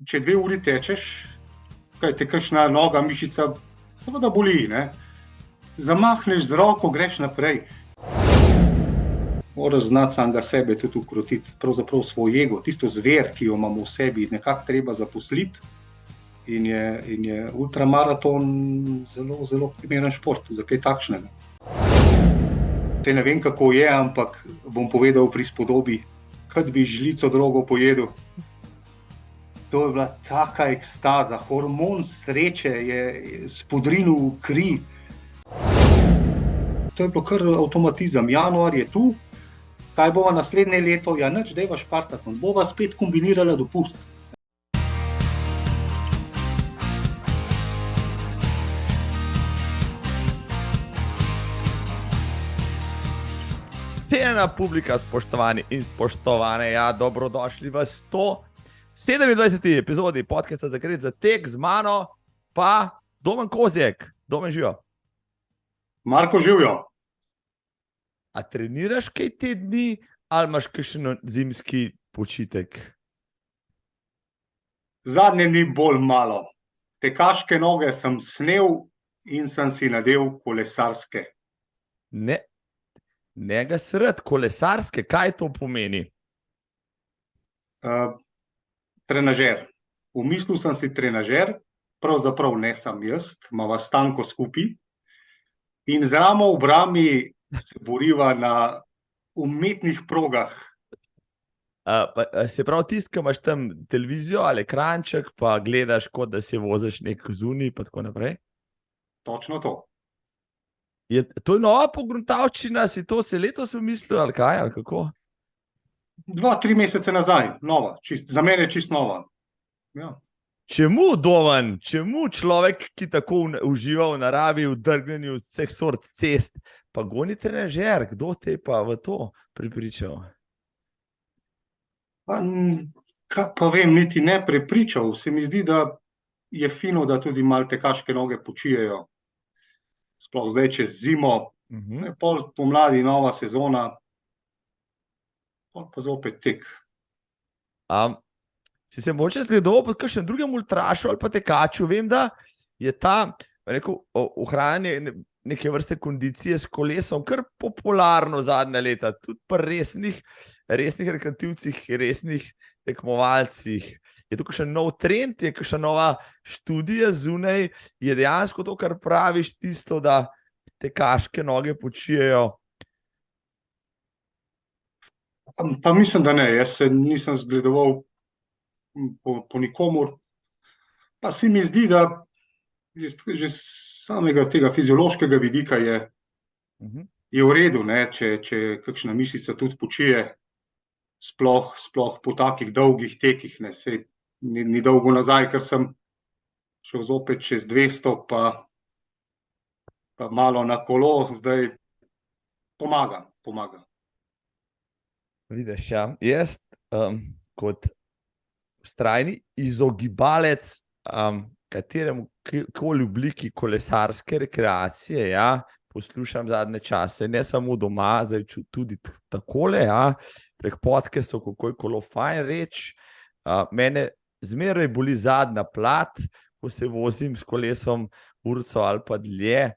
če 2 uri tečeš, kaj te kakšna noga, mišica, seveda boli, ne? Zamahneš z roko, greš naprej. Moraš znati samega sebe tudi ukrotiti, pravzaprav svoj ego, tisto zver, ki jo imamo v sebi, nekako treba zaposliti. In je ultramaraton zelo, zelo primeren šport za kaj takšnega. Te ne vem, kako je, ampak bom povedal pri spodobi, kad bi žlico drogo pojedel. To je bila taka ekstaza, hormon sreče je spodrinil kri. To je bilo kar avtomatizem. Januar je tu, kaj bova naslednje leto? Ja, nič, dajva špartati, bova spet kombinirala dopust. Cenjena publika, spoštovani in spoštovane, ja, dobrodošli v 127. epizodi podcasta Zakrit za tek z mano, pa Domen Kozjek. Domen, živijo. Marko, živijo. A treniraš kaj te dni ali imaš kakšen zimski počitek? Zadnje dni bolj malo. Tekaške noge sem snel in sem si nadel kolesarske. Ne ga sred, kolesarske, kaj to pomeni? Trenažer. V mislil sem si trenažer, pravzaprav ne sem jaz, imava Stanko skupaj. In z ramo v brami se boriva na umetnih progah. Se pravi, tisti, ki imaš tam televizijo ali ekranček, pa gledaš, kot da se voziš nek zunaj, pa tako naprej? Točno to. To je nova pogruntavščina, si to se letos umislil, ali kaj, ali kako? 2-3 mesece nazaj, nova, za mene je čist nova. Ja. Čemu, Domen, čemu človek, ki tako uživa v naravi, v drgnenju vseh sort cest, pa goni trenažer, kdo te pa v to prepričal? Pa vem, niti ne prepričal. Se mi zdi, da je fino, da tudi malo tekaške noge počijejo. Sploh zdaj čez zimo, pol pomladi nova sezona, pol pa zopet tek. Si se mogoče zgledal pod kakšnem drugem ultrašu ali pa tekaču? Vem, da je ta ohranjanje neke vrste kondicije s kolesom kar popularno zadnja leta, tudi pri resnih rekreativcih, resnih tekmovalcih. Je to kakšen nov trend, je kakšna nova študija zunaj, je dejansko to, kar praviš, tisto, da tekaške noge počijejo? Pa mislim, da ne, jaz se nisem zgledoval po nikomur, pa se mi zdi, da že samega tega fiziološkega vidika je v redu, ne, če kakšna mišica tudi počije, sploh po takih dolgih tekih, ne, sej ni dolgo nazaj, ker sem šel zopet čez 200, pa malo na kolo, zdaj pomaga. Vidiš, ja. Jaz kot vztrajni izogibalec kateremu koli obliki kolesarske rekreacije, ja, poslušam zadnje čase, ne samo doma, zdaj tudi takole, ja, prek podcastov, kako je kolo fajn reč. Mene zmeraj boli zadnja plat, ko se vozim s kolesom urco ali pa dlje,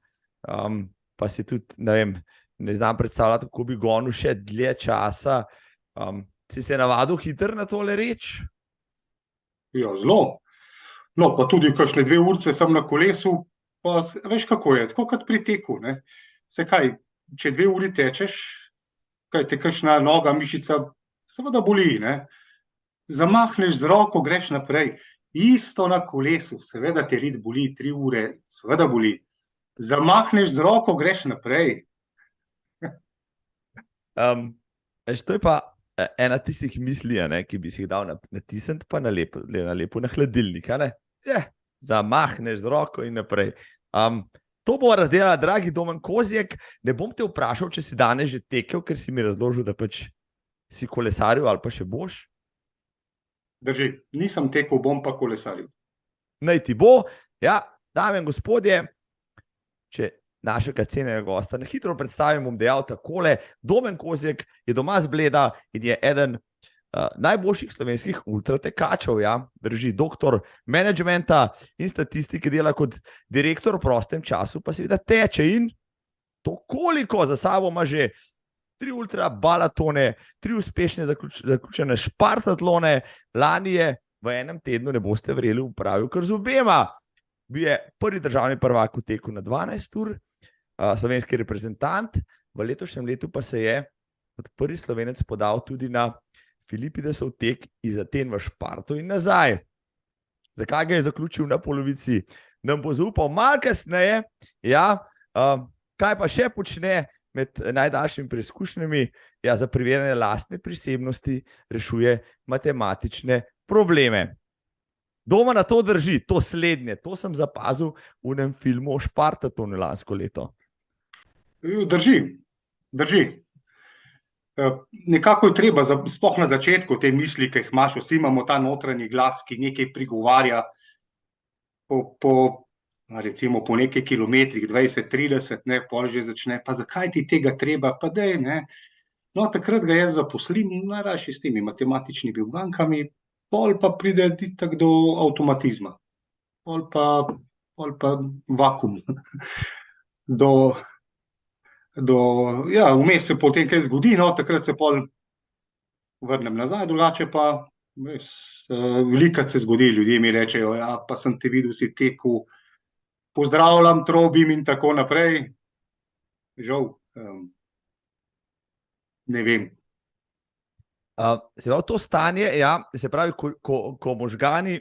pa si tudi, ne znam predstavljati, kako bi gonil še dlje časa. Si se navadil hitro na tole reč? Ja, zelo. No, pa tudi kakšne 2 urice sem na kolesu, pa veš, kako je, tako kot pri teku, ne. Se kaj, če 2 uri tečeš, kaj te kakšna noga, mišica, seveda boli, ne. Zamahneš z roko, greš naprej. Isto na kolesu, seveda te rit boli 3 ure, seveda boli. Zamahneš z roko, greš naprej. To je pa ena tistih misli, ki bi si jih dal natisniti, pa nalepo na hladilnik. Zamahneš z roko in naprej. To bo razdelala, dragi Domen Kozjek. Ne bom te vprašal, če si danes že tekel, ker si mi razložil, da pač si kolesaril ali pa še boš. Drži, nisem tekel, bom pa kolesaril. Naj ti bo. Ja, dame in gospodje, če našega cenjenega gosta na hitro predstavim, bom dejal takole. Domen Kozjek je doma z Bleda in je eden najboljših slovenskih ultratekačev, ja, drži, doktor menedžmenta in statistike, dela kot direktor v prostem času, pa seveda teče in to koliko za sabo ima že 3 ultrabalatone, 3 uspešne zaključene špartatlone, lani je v enem tednu, ne boste verjeli, upravil kar z obema. Bil je prvi državni prvak v teku na 12 ur, slovenski reprezentant, v letošnjem letu pa se je kot prvi Slovenec podal tudi na Filipidesov tek iz Aten v Šparto in nazaj. Zakaj ga je zaključil na polovici? Nam bo zaupal malo kasneje, ja, kaj pa še počne med najdaljšimi preizkušnjami, ja, za preverjanje lastne prisebnosti rešuje matematične probleme. Doma na to drži, to slednje, to sem zapazil v enem filmu o Špartatonu lansko leto. Drži. Nekako je treba, sploh na začetku te misli, ki jih imaš, vsi imamo ta notranji glas, ki nekaj prigovarja recimo po nekaj kilometrih, 20-30, ne, pol že začne, pa zakaj ti tega treba, pa dej, ne. No, takrat ga jaz zaposlim, najrajši s temi matematičnimi ugankami, pol pa pride itak do avtomatizma, pol pa vakum, ja, vmes se potem kaj zgodi, no, takrat se pol vrnem nazaj, drugače pa velikokrat se zgodi, ljudje mi rečejo, ja, pa sem te videl, si tekel, pozdravljam, trobim in tako naprej. Žal, ne vem. Se pravi, to stanje, ja, se pravi, ko možgani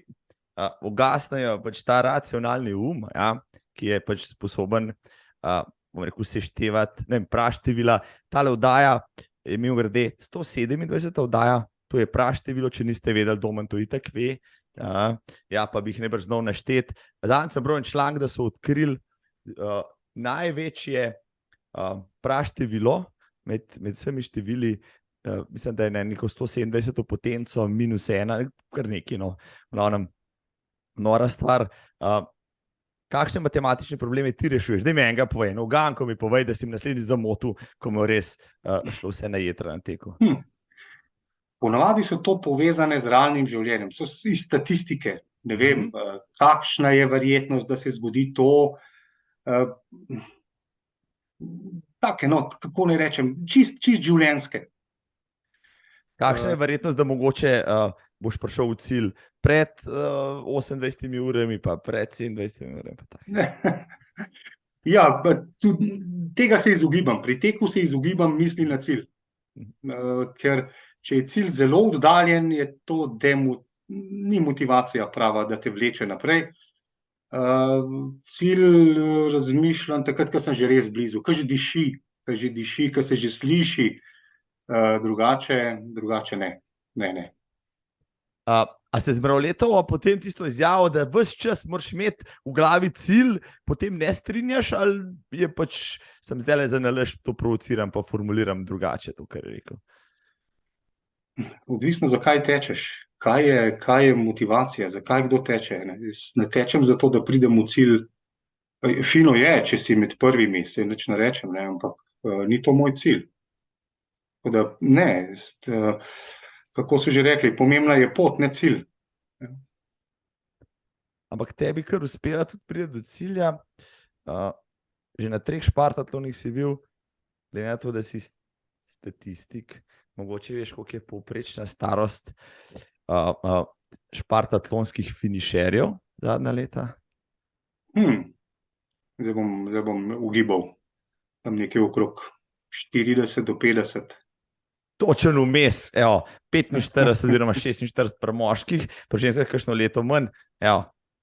ugasnejo pač ta racionalni ja, ki je pač sposoben, bom rekel, seštevati, ne vem, praštevila, tale oddaja je imel grede 127 oddaja, to je praštevilo, če niste vedeli, Domen to itak ve, ja, pa bi jih najbrž znal našteti. Danes sem bral en članek, da so odkrili največje praštevilo med vsemi števili, mislim, da je neko 127 potenco minus 1, kar nekaj, no, nora stvar. Kakšne matematične probleme ti rešuješ? Daj mi enega povej, no, uganko mi povej, da si naslednji zamotil, ko mu res šlo vse na jedra na teku. Ponavadi so to povezane z realnim življenjem, so iz statistike, ne vem, kakšna je verjetnost, da se zgodi to, take, no, kako ne rečem, čist življenjske. Kakšna je verjetnost, da mogoče boš prišel v cilj pred 28 urami, pa pred 27 urami? Ja, tega se izogibam, pri teku se izogibam misli na cilj, ker če je cilj zelo oddaljen, je to ni motivacija prava, da te vleče naprej. Cilj razmišljam takrat, ko sem že res blizu, ko že diši, ko se že sliši, drugače ne. A se zmravljetovo potem tisto izjavo, da ves čas moraš imeti v glavi cilj, potem ne strinjaš, ali je pač, sem zdaj za nalaž to provociram, pa formuliram drugače to, kar je rekel? Odvisno, zakaj tečeš, kaj je motivacija, zakaj kdo teče. Ne tečem zato, da pridem v cilj. Fino je, če si med prvimi, se nič ne rečem, ne, ampak ni to moj cilj. Tako da ne, kako so že rekli, pomembna je pot, ne cilj. Ampak tebi kar uspeva tudi priti do cilja. Že na 3 špartatlonih si bil, glede na to, da si statistik, mogoče veš, koliko je povprečna starost špartatlonskih finišerjev zadnja leta? Zdaj bom ugibal. Tam nekje okrog 40 do 50. Točen vmes, 45 oziroma 46 pri moških, pri ženskah kakšno leto manj.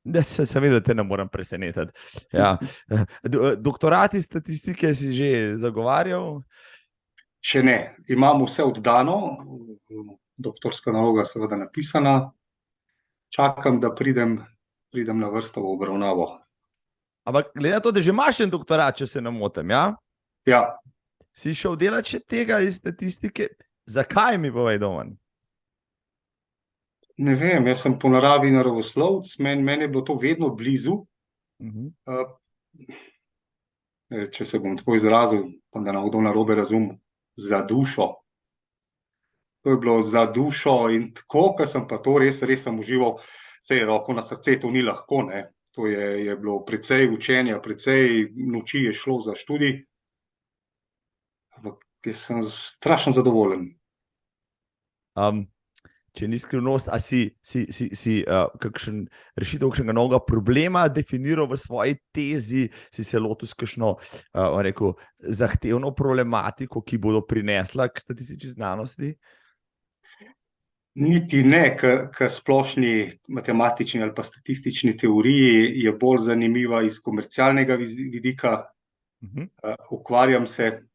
Da sem vedel, da te ne moram presenetiti. Ja. Doktorat iz statistike si že zagovarjal? Še ne, imam vse oddano, doktorska naloga seveda napisana, čakam, da pridem na vrsto v obravnavo. Ampak glede na to, da že imaš en doktorat, če se ne motim, ja? Ja. Si šel delati še tega iz statistike? Zakaj mi povej, Domen? Ne vem, jaz sem po naravi naravoslovec, meni je bilo to vedno blizu. Če se bom tako izrazil, pa da ne bo kdo narobe razumel, za dušo. To je bilo za dušo in tako, ker sem pa to res sem užival, sej roko na srce, to ni lahko, ne. To je bilo precej učenja, precej noči je šlo za študij, ampak jaz sem strašno zadovoljen. Če ni skrivnost, a si kakšen rešitev kakšnega novega problema definiral v svoji tezi, si se lotil s kakšno, rekel, zahtevno problematiko, ki bodo prinesla k statistični znanosti? Niti ne, k splošni matematični ali pa statistični teoriji je bolj zanimiva iz komercialnega vidika. Ukvarjam se,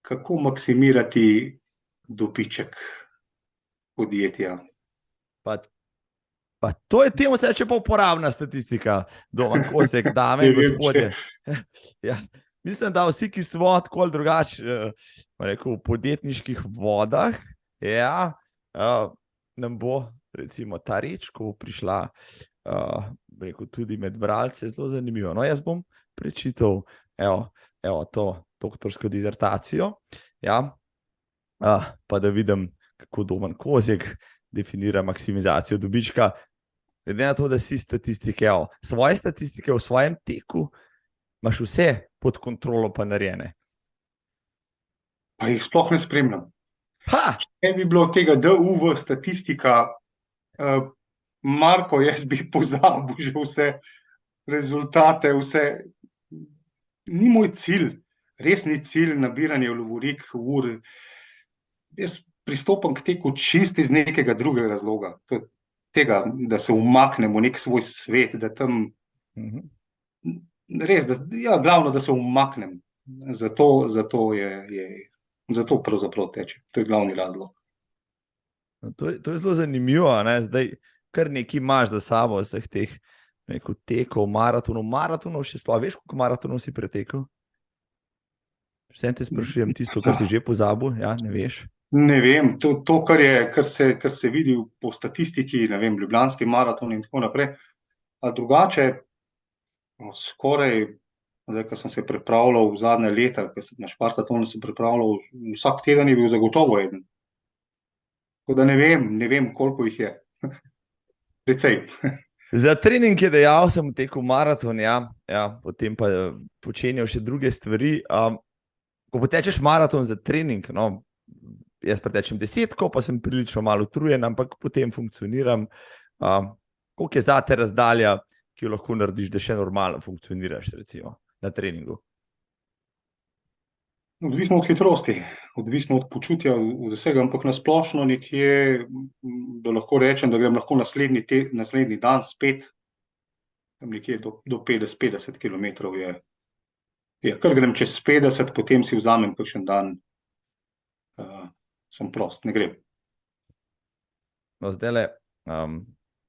kako maksimirati dobiček podjetja. Pa to je temu se reče pa uporabna statistika, Domen Kozjek, dame in gospodje. Ja, mislim, da vsi, ki smo tako ali drugače, rekel, v podjetniških vodah, ja, nam bo recimo ta reč, ko bo prišla, rekel, tudi med bralce, zelo zanimivo. No, jaz bom prečital, evo to doktorsko dizertacijo, ja, pa da vidim, kako Domen Kozjek definira maksimizacijo dobička. Glede na to, da si statistike, svoje statistike v svojem teku, imaš vse pod kontrolo pa narejene. Pa jih sploh ne spremljam. Ha! Če bi bilo tega DUV statistika, Marko, jaz bi pozabil že vse rezultate, vse. Ni moj cilj, res ni cilj nabiranje lovorik, ur. Jaz pristopam k teku čisto iz nekega drugega razloga. Tega, da se umaknem v nek svoj svet, da tam res, glavno, da se umaknem. Zato pravzaprav teče. To je glavni razlog. To je zelo zanimivo, ne? Zdaj, kar nekaj imaš za sabo vseh teh tekov, maratonov še sploh. Veš, koliko maratonov si pretekel? Vsem te sprašujem tisto, kar si že pozabil, ja, ne veš? Ne vem, to kar se vidi po statistiki, ne vem, Ljubljanski maraton in tako naprej, a drugače, skoraj, zdaj, ko sem se pripravljal v zadnje leta, na Špartatonu sem pripravljal, vsak teden je bil zagotovo eden. Tako da ne vem, koliko jih je. Precej. Za trening je dejal, sem tekel maraton, ja, potem pa počenjal še druge stvari. Ko potečeš maraton za trening, no, jaz pretečem 10, pa sem prilično malo utrujen, ampak potem funkcioniram. Koliko je zate razdalja, ki jo lahko narediš, da še normalno funkcioniraš, recimo, na treningu? Odvisno od hitrosti, odvisno od počutja, od vsega, ampak na splošno nekje, da lahko rečem, da grem lahko naslednji dan spet, tam nekje do 50 kilometrov je. Kar grem čez 50, potem si vzamem kakšen dan, sem prost, ne grem. No, zdajle,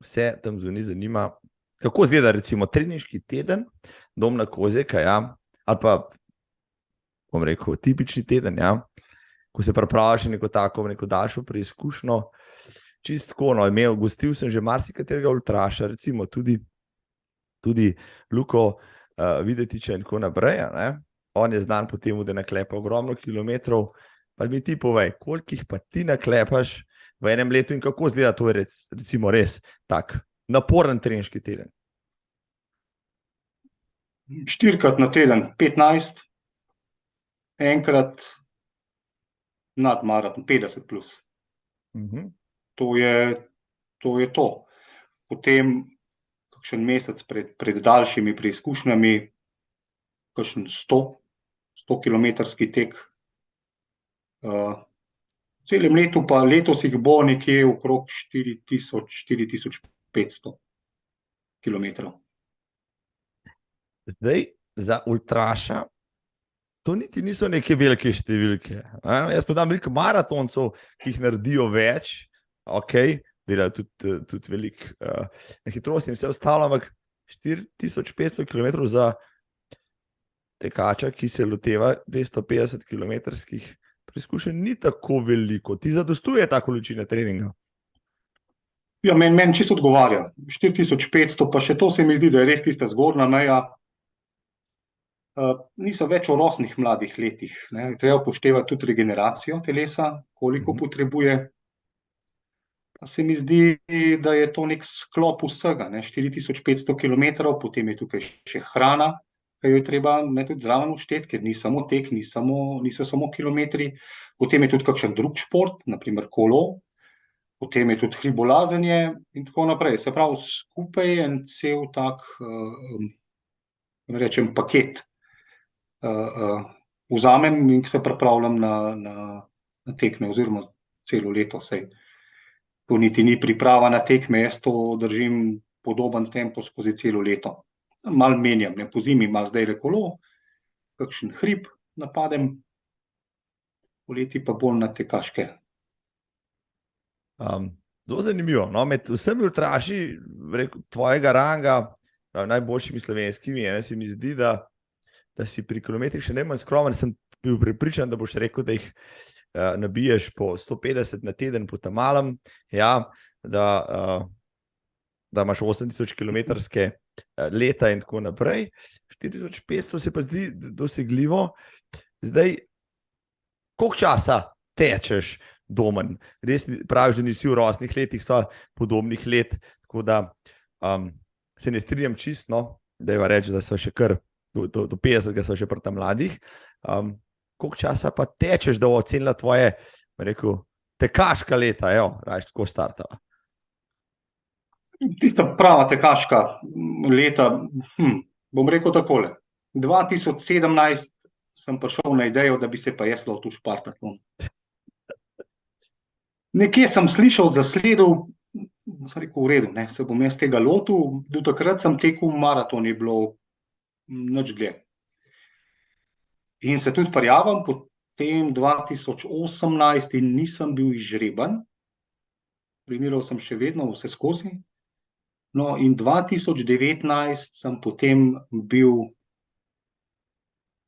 vse tam zvoni zanima, kako izgleda recimo treninški teden Domna Kozjeka, ja, ali pa, bom rekel, tipični teden, ja, ko se pripravljaš neko tako, neko daljšo preizkušnjo, čistko, no, gostil sem že marsikaterega ultraša, recimo tudi Luko Videtiča in tako naprej, ne, on je znan po temu, da naklepa ogromno kilometrov, pa mi ti povej, koliko jih pa ti naklepaš v enem letu in kako izgleda to recimo res tak naporen treninški teden? 4-krat na teden, 15, enkrat nad maraton, 50 plus. To je to. Potem kakšen mesec pred daljšimi preizkušnjami, kakšen 100-kilometrski tek. V celem letu pa letos jih bo nekje okrog 4500 kilometrov. Zdaj, za ultraša, to niti niso neke velike številke. Jaz podam veliko maratoncev, ki jih naredijo več, delajo tudi veliko na hitrosti in vse ostalo, ampak 4500 kilometrov za tekača, ki se loteva 250 kilometrskih preizkušenj, ni tako veliko. Ti zadostuje ta količina treninga? Ja, meni čisto odgovarja. 4500, pa še to se mi zdi, da je res tista zgornja meja. niso več v rosnih mladih letih. Ne. Treba upoštevati tudi regeneracijo telesa, koliko potrebuje. Pa se mi zdi, da je to nek sklop vsega, ne. 4500 kilometrov, potem je tukaj še hrana, ki jo je treba tudi zraven ušteti, ker ni samo tek, niso samo kilometri. Potem je tudi kakšen drug šport, naprimer kolo, potem je tudi hribolazenje in tako naprej. Se pravi, skupaj je en cel tak, rečem, paket. Vzamem in se pripravljam na tekme oziroma celo leto, sej. To niti ni priprava na tekme, jaz to držim podoben tempo skozi celo leto. Malo menjam, ne, po zimi malo zdaj kolo, kakšen hrib napadem, poleti pa bolj na tekaške. Zelo zanimivo. No, med vsemi ultraši, tvojega ranga, najboljšimi slovenskimi, se mi zdi, da si pri kilometrih še najmanj skromen. Sem bil prepričan, da boš rekel, da jih nabiješ po 150 na teden po tamalem, ja, da imaš 8000 kilometrske leta in tako naprej. 4500 se pa zdi dosegljivo. Zdaj, koliko časa tečeš domen? Res praviš, da nisi v rosnih letih, so podobnih let, tako da se ne strinjam čisto, da je reči, da so še kar do 50, so še pri tam mladih. Koliko časa pa tečeš, da bo ocenila tvoje, rekel, tekaška leta, rajš tako startava? Tista prava tekaška leta, bom rekel takole. 2017 sem prišel na idejo, da bi se pa jaz lotil špartatlon. Nekje sem slišal, zasledil, sem rekel, v redu, ne, se bom jaz tega lotil, do takrat sem tekel maraton, je bilo nič dlje. In se tudi prijavim, potem 2018 in nisem bil izžreban, treniral sem še vedno vse skozi. No, in 2019 sem potem bil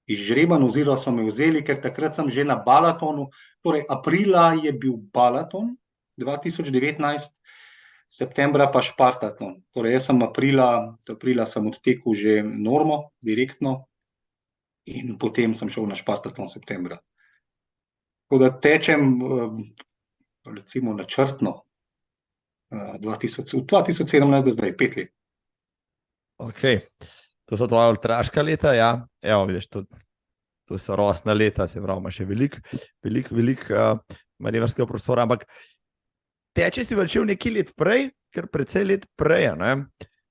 izžreban, oziroma so me vzeli, ker takrat sem že na Balatonu, torej aprila je bil Balaton 2019, septembra pa špartatlon. Torej jaz sem aprila sem odtekel že normo, direktno, in potem sem šel na špartatlon septembra. Tako da tečem, recimo načrtno, 2017 do zdaj, 5 let. Ok, to so tvoja ultraška leta, ja. Evo, vidiš, to so rosna leta, se pravi, ima še veliko manevrskega prostora, ampak teče si začel nekaj let prej, ker precej let prej, ne?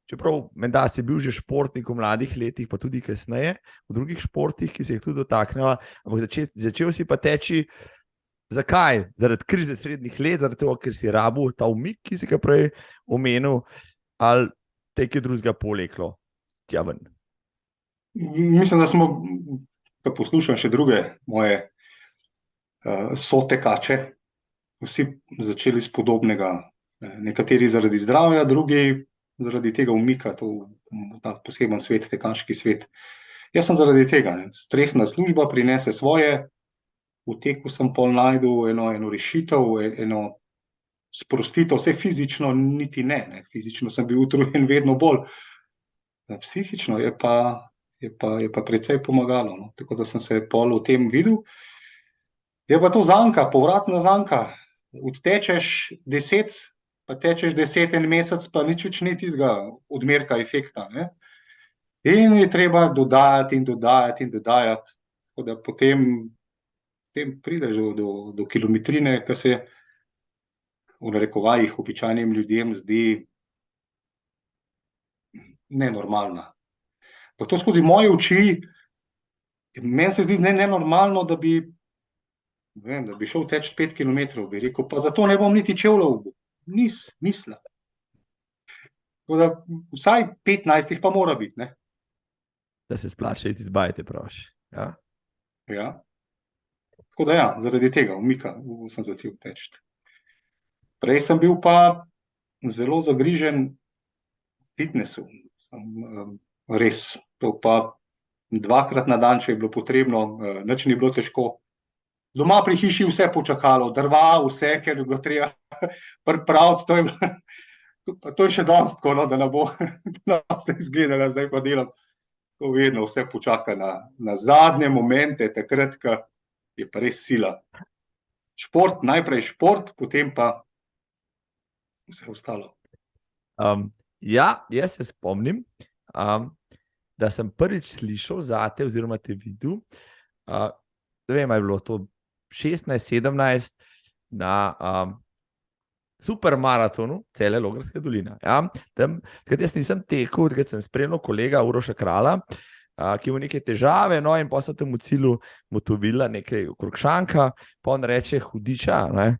Čeprav menda si bil že športnik v mladih letih, pa tudi kasneje, v drugih športih, ki se jih tudi dotakneva, ampak začel si pa teči, zakaj? Zaradi krize srednjih let, zaradi tega, ker si rabil ta umik, ki si ga prej omenil, ali te je drugega poleklo tja ven? Mislim, da smo, ko poslušam še druge moje sotekače, vsi začeli s podobnega, nekateri zaradi zdravja, drugi zaradi tega umika, ta poseben svet, tekaški svet. Jaz sem zaradi tega, stresna služba prinese svoje, v teku sem pol najdel eno rešitev, eno sprostitev, vse fizično niti ne, fizično sem bil utrujen vedno bolj, psihično je pa precej pomagalo, no. Tako da sem se pol v tem videl. Je pa to zanka, povratna zanka, odtečeš 10, pa tečeš 10 en mesec, pa nič več ni tistega odmerka efekta, ne. In je treba dodajati in dodajati in dodajati, tako da potem prideš do kilometrine, ki se v narekovajih običajnim ljudem zdi nenormalna. Pa to skozi moje oči, meni se zdi nenormalno, da bi šel teč 5 kilometrov, bi rekel, pa zato ne bom niti čevljev mislil. Tako da vsaj 15 pa mora biti, ne. Da se splača iti zbajati, praviš. Ja. Ja. Tako da ja, zaradi tega umika sem začel teči. Prej sem bil pa zelo zagrižen v fitnessu. Res, to pa 2-krat na dan, če je bilo potrebno, nič ni bilo težko. Doma pri hiši vse počakalo, drva, vse, ker je bilo treba pripraviti, to je še danes tako, no, da ne bo se izgledala, zdaj pa delam To vedno vse počaka na zadnje momente, takrat, ko je pa res sila. Šport, najprej šport, potem pa vse ostalo. Ja, jaz se spomnim, da sem prvič slišal zate oziroma te videl, ne vem, je bilo to 16-17 na supermaratonu Cele Logarske doline. Ja? Takrat jaz nisem tekel, takrat sem spremljal kolega Uroša Krala, ki ima neke težave, no in pa so tam v cilju motovila nekaj okrog šanka, pa on reče hudiča, ne?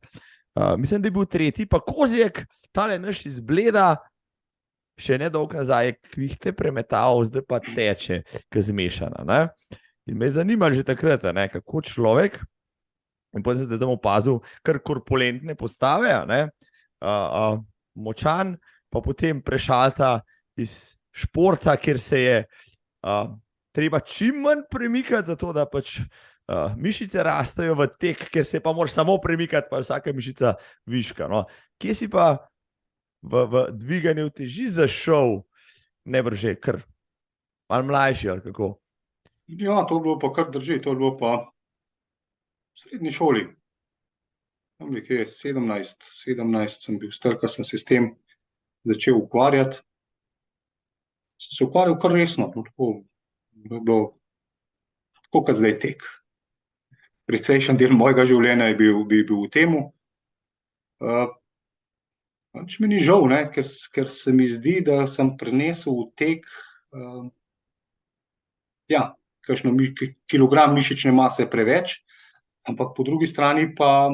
Mislim, da je bil tretji, pa Kozjek, tale naš izbleda, še ne dolgo nazaj je kvihte premetal, zdaj pa teče, ki je zmešana. Ne? In me je zanimalo že takrat, ne? Kako človek, in potem sem tam opazil kar korpulentne postave, ne? Močan, pa potem prešalta iz športa, kjer se je treba čim manj premikati, zato da pač mišice rastejo v tek, ker se pa moraš samo premikati, pa je vsaka mišica viška. No. Kje si pa v dviganju teži zašel, ne brže, kar malo mlajši ali kako? Ja, to je bilo pa kar drži, to je bilo pa v srednji šoli. Tam nekje 17 sem bil star, ko sem se s tem začel ukvarjati. Se ukvarjal kar resno, tako kot zdaj tek. Precejšen del mojega življenja je bil v temu. Pač mi ni žal, ne, ker se mi zdi, da sem prenesel v tek kakšno kilogram mišične mase preveč, ampak po drugi strani pa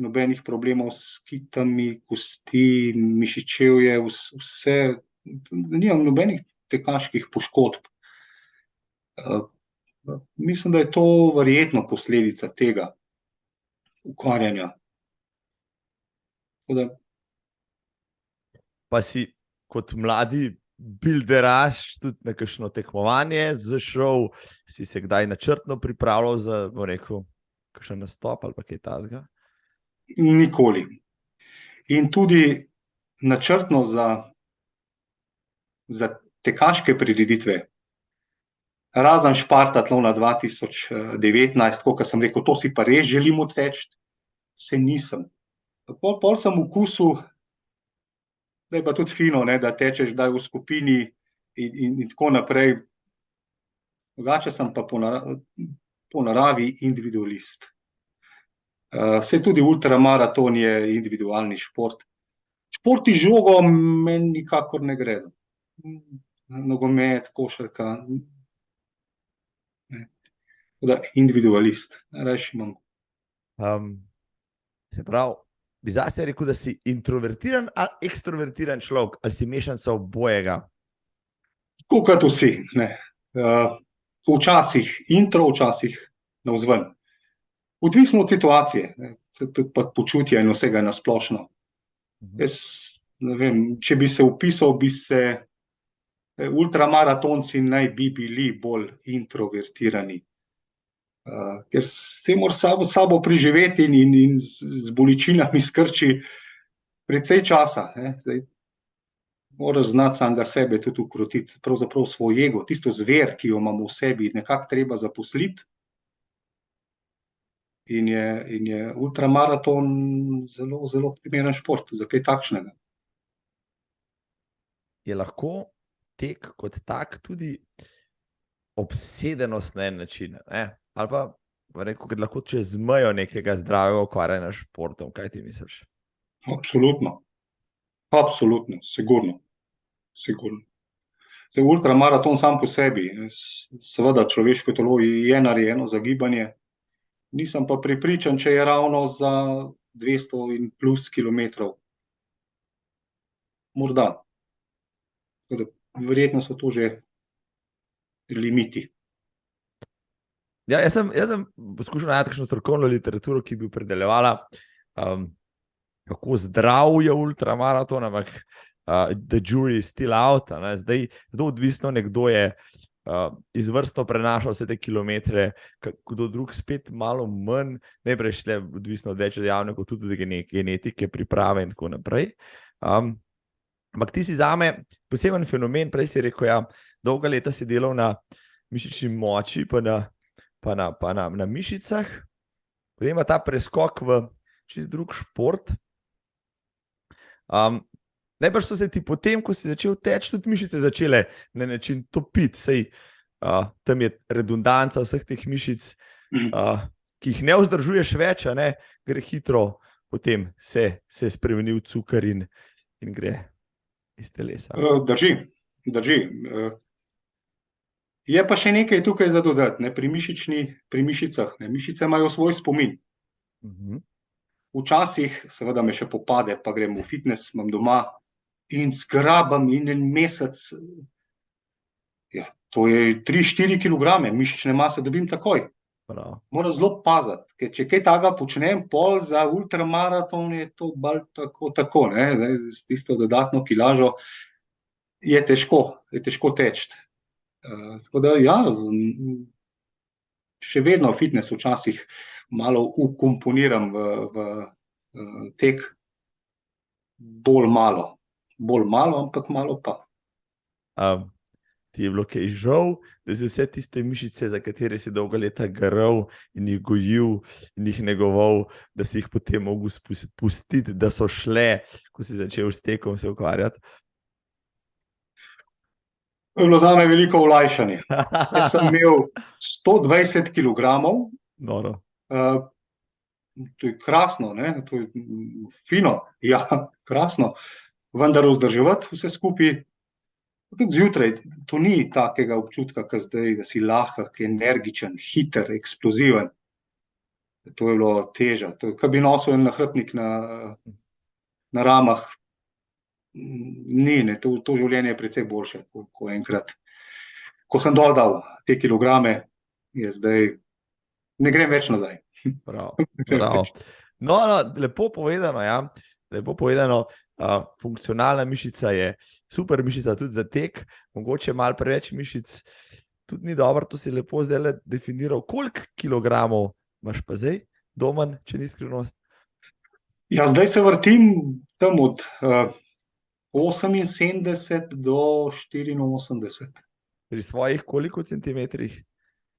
nobenih problemov s kitami, kosti, mišičevje, vse, nimam nobenih tekaških poškodb. Mislim, da je to verjetno posledica tega ukvarjanja. Pa si kot mladi bilderaš tudi na kakšno tekmovanje zašel, si se kdaj načrtno pripravljal za, bom rekel, kakšen nastop ali pa kaj takega? Nikoli. In tudi načrtno za tekaške prireditve, razen Špartatlona 2019, kot sem rekel, to si pa res želim odteči, se nisem. Pol sem vkusil, da je pa tudi fino, ne, da tečeš daj v skupini in tako naprej. Drugače sem pa po naravi individualist. Saj tudi ultramaraton je individualni šport. Športi z žogo meni nikakor ne gredo. Nogomet, košarka. Individualist. Najrajši imam. Se pravi, bi zase rekel, da si introvertiran ali ekstrovertiran človek, ali si mešanca obojega? Tako kot vsi. Ne. Včasih intro, včasih navzven. Odvisno od situacije, tudi pa počutja in vsega na splošno. Jaz ne vem, če bi se vpisal, ultramaratonci naj bi bili bolj introvertirani. Ker se mora sabo preživeti in z bolečinami skrči precej časa. Zdaj, moraš znati samega sebe tudi ukrotiti, pravzaprav svoj ego, tisto zver, ki jo imamo v sebi, nekako treba zaposliti. In je ultramaraton zelo, zelo primeren šport za kaj takšnega. Je lahko tek kot tak tudi obsedenost na en način, ne? Ali pa rekel, ker lahko čez mejo nekega zdravega ukvarjanja s športom, kaj ti misliš? Absolutno. Absolutno, sigurno. Zdaj, ultramaraton sam po sebi, seveda človeško telo je narejeno za gibanje, nisem pa prepričan, če je ravno za 200 in plus kilometrov. Morda. Verjetno so to že limiti. Ja, jaz sem poskušal najti kakšno strokovno literaturo, ki bi opredeljevala, kako zdrav je ultramaraton, ampak the jury is still out. Ne? Zdaj, zelo odvisno, nekdo je izvrstno prenašal vse te kilometre, kdo drug spet malo manj, najprej šle odvisno od več dejavnikov, tudi od genetike, priprave in tako naprej. Ampak ti si zame poseben fenomen, prej si rekel, ja, dolga leta si delal na mišični moči, pa na mišicah, potem ima ta preskok v čist drug šport. Najbrž so se ti potem, ko si začel teči, tudi mišice začele na način topiti, sej tam je redundanca vseh teh mišic, ki jih ne vzdržuješ več, a ne, gre hitro, potem se spremeni v cukor in gre iz telesa. Drži. Je pa še nekaj tukaj za dodati, ne, pri mišicah. Ne. Mišice imajo svoj spomin. Včasih, seveda me še popade, pa grem v fitness, imam doma in zgrabam in en mesec, ja, to je 3-4 kilograme mišične mase dobim takoj. Prav. Moram zelo paziti, ker če kaj takega počnem, pol za ultramaraton je to bolj tako, ne, s tisto dodatno kilažo je težko teči. Tako da, ja, še vedno fitness včasih malo ukomponiram v tek, bolj malo, ampak malo pa. Ti je bilo kaj žal, da si vse tiste mišice, za katere si dolga leta garal in jih gojil in jih negoval, da si jih potem mogel spustiti, da so šle, ko si začel s tekom se ukvarjati? To je bilo zame veliko olajšanje. Jaz sem imel 120 kilogramov. Noro. To je krasno, ne? To je fino, ja, krasno. Vendar vzdrževati vse skupaj, tudi zjutraj, to ni takega občutka, kot zdaj, da si lahek, energičen, hiter, eksploziven. To je bilo teža. To je, ko bi nosil en nahrbtnik na ramah. Ni, ne, to življenje je precej boljše, ko enkrat. Ko sem dol dal te kilograme, je zdaj, ne grem več nazaj. Prav. No, lepo povedano, ja. Lepo povedano, funkcionalna mišica je super mišica tudi za tek, mogoče malo preveč mišic, tudi ni dobro, to si lepo zdaj definiral. Koliko kilogramov imaš pa zdaj, Domen, če ni skrivnost? Ja, zdaj se vrtim tam od 78 do 84. Pri svojih koliko centimetrih?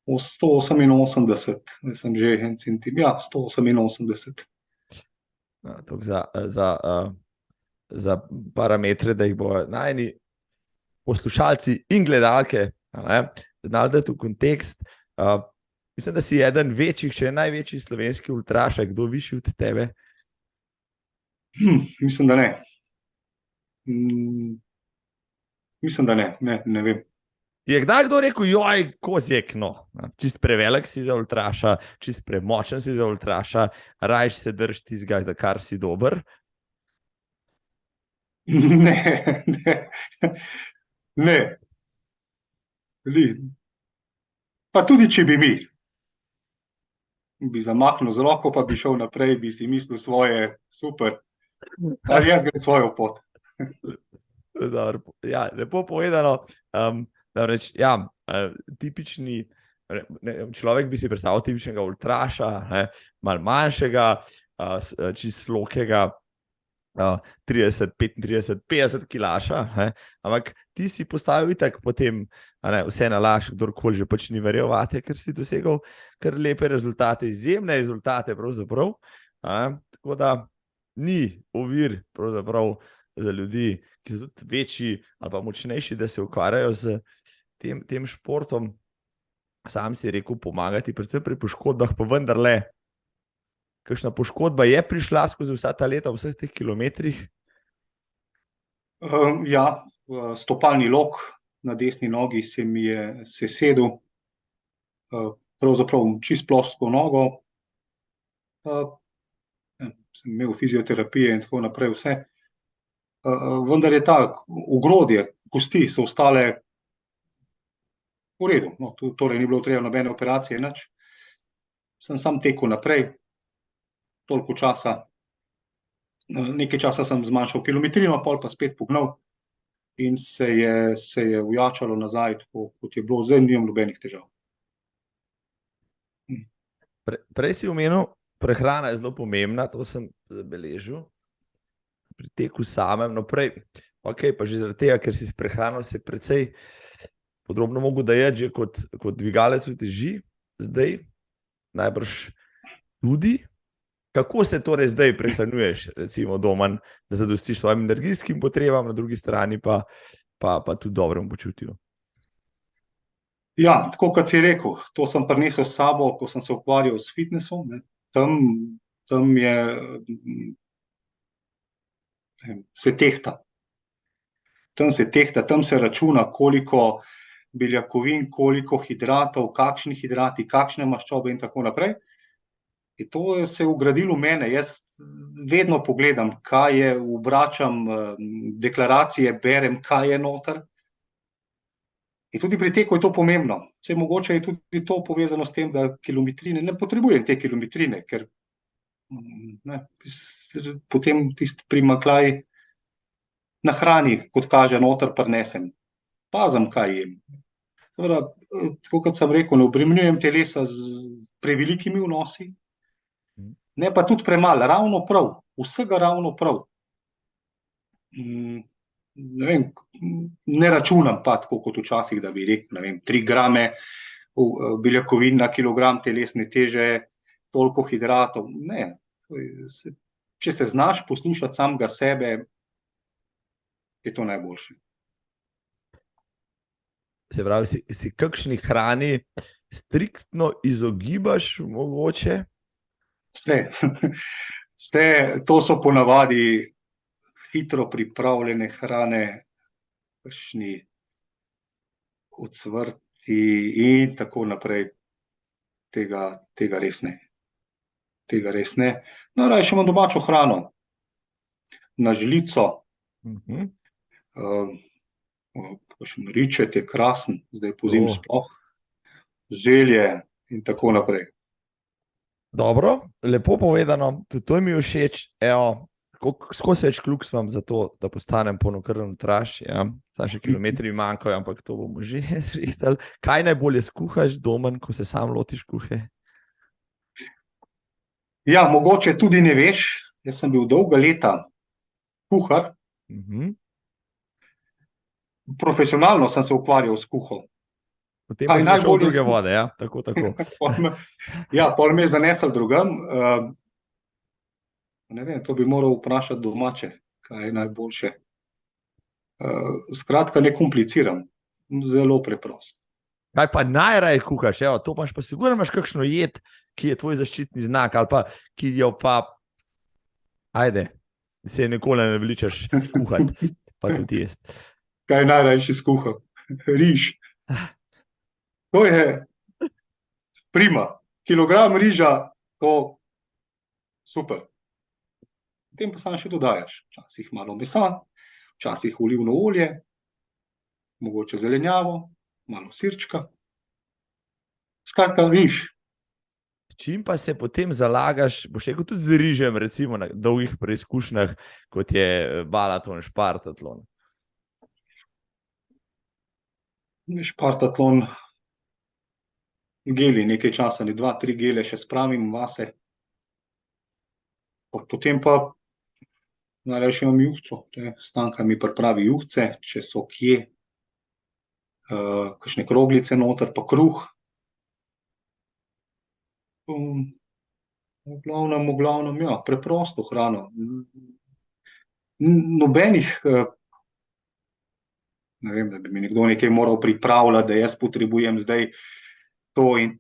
188, sem že en centimeter, ja, 188. Za parametre, da jih bo najni poslušalci in gledalke znali dati v kontekst. Mislim, da si eden večjih, če je največji slovenski ultraš, kdo višji od tebe? Mislim, da ne. Mislim, da ne vem. Je kdaj kdo rekel, joj, kozjek, no, čist prevelik si za ultraša, čist premočen si za ultraša, rajš se drž tistega, za kar si dober? Ne. Pa tudi, če bi zamahnil z roko, pa bi šel naprej, bi si mislil svoje, super, ali jaz grem svojo pot. Ja, lepo povedano. Ja, tipični človek bi si predstavil tipičnega ultraša, malo manjšega, čist slokega, 30, 35, 50 kilaša, ampak ti si postavil itak potem vse na laž, kdorkoli že pač ni verjel vate, ker si dosegal kar lepe rezultate, izjemne rezultate pravzaprav, tako da ni ovir pravzaprav za ljudi, ki so tudi večji ali pa močnejši, da se ukvarjajo z tem športom. Sam si rekel pomagati, predvsem pri poškodbah, pa vendarle, kakšna poškodba je prišla skozi vsa ta leta, v vseh teh kilometrih? Ja, stopalni lok na desni nogi se mi je sesedel, pravzaprav čist plosko nogo, sem imel fizioterapije in tako naprej vse. Vendar je ogrodje, kosti so ostale v redu, no, torej ni bilo treba nobene operacije, nič. Sem sam tekel naprej, toliko časa, nekaj časa sem zmanjšal kilometrino, pol pa spet pognal in se je ujačalo nazaj, tako kot je bilo, zdaj nimam nobenih težav. Prej si omenil, prehrana je zelo pomembna, to sem zabeležil pri teku samem. No, prej Ok, pa že zaradi tega, ker si s prehrano se precej podrobno mogel dajati, že kot dvigalec uteži, zdaj najbrž tudi. Kako se torej zdaj prehranjuješ, recimo doma, da zadostiš svojim energijskim potrebam, na drugi strani pa tudi dobremu počutju? Ja, tako kot si rekel, to sem prinesel s sabo, ko sem se ukvarjal s fitnessom. Ne. Tam je, se tehta. Tam se računa, koliko beljakovin, koliko hidratov, kakšni hidrati, kakšne maščobe in tako naprej. In to se je vgradilo v mene. Jaz vedno pogledam, kaj je, obračam deklaracije, berem, kaj je noter. In tudi pri teku je to pomembno. Vse mogoče je tudi to povezano s tem, da kilometrine, ne potrebujem te kilometrine, ker ne, potem tisti primanjkljaj na hrani, kot kaže, noter prinesem. Pazim, kaj jem. Seveda, tako kot sem rekel, ne obremenjujem telesa z prevelikimi vnosi, ne pa tudi premalo, ravno prav, vsega ravno prav. Ne vem, ne računam pa tako kot včasih, da bi rekel, ne vem, 3 grame beljakovin na kilogram telesne teže, toliko hidratov. Ne, če se znaš poslušati samega sebe, je to najboljše. Se pravi, si kakšni hrani striktno izogibaš mogoče? Vse, to so ponavadi hitro pripravljene hrane, kakšni ocvrti in tako naprej. Tega res ne. No, raje še imam domačo hrano. Na žlico. Kakšen ričet je krasen, zdaj pozimi sploh. Zelje in tako naprej. Dobro, lepo povedano, tudi to mi je všeč. Evo, skozi več kljuks imam za to, da postanem polnokrvni traš. Ja. Samo še kilometri manjkajo, ampak to bomo že zrihtali. Kaj najbolje skuhaš doma, ko se sam lotiš kuhe? Ja, mogoče tudi ne veš, jaz sem bil dolga leta kuhar. Profesionalno sem se ukvarjal s kuho. Potem pa si šel v druge vode, ja? Tako. Ja, pol me je zanesel drugam. Ne vem, to bi moral vprašati domače, kaj je najboljše. Skratka, ne kompliciram, zelo preprosto. Kaj pa najraje kuhaš? Evo, to pa sigurno imaš kakšno jed, ki je tvoj zaščitni znak, ali pa ki jo pa, ajde, se nikoli ne veličaš kuhati, pa tudi jesti. Kaj najraje skuham? Riž. To je prima. Kilogram riža, to super. Potem pa sam še dodajaš. Včasih malo mesa, včasih olivno olje, mogoče zelenjavo, malo sirčka. Skratka, riž. Čim pa se potem zalagaš, boš rekel tudi z rižem, recimo na dolgih preizkušnjah, kot je balaton, špartatlon? Špartatlon, geli nekaj časa, 2-3 gele še spravim vase. Potem pa najraje imam juhco. Stanka mi pripravi juhce, če so kje, kakšne kroglice noter, pa kruh. V glavnem, ja, preprosto hrano. Nobenih, ne vem, da bi mi nekdo nekaj moral pripravljati, da jaz potrebujem zdaj to in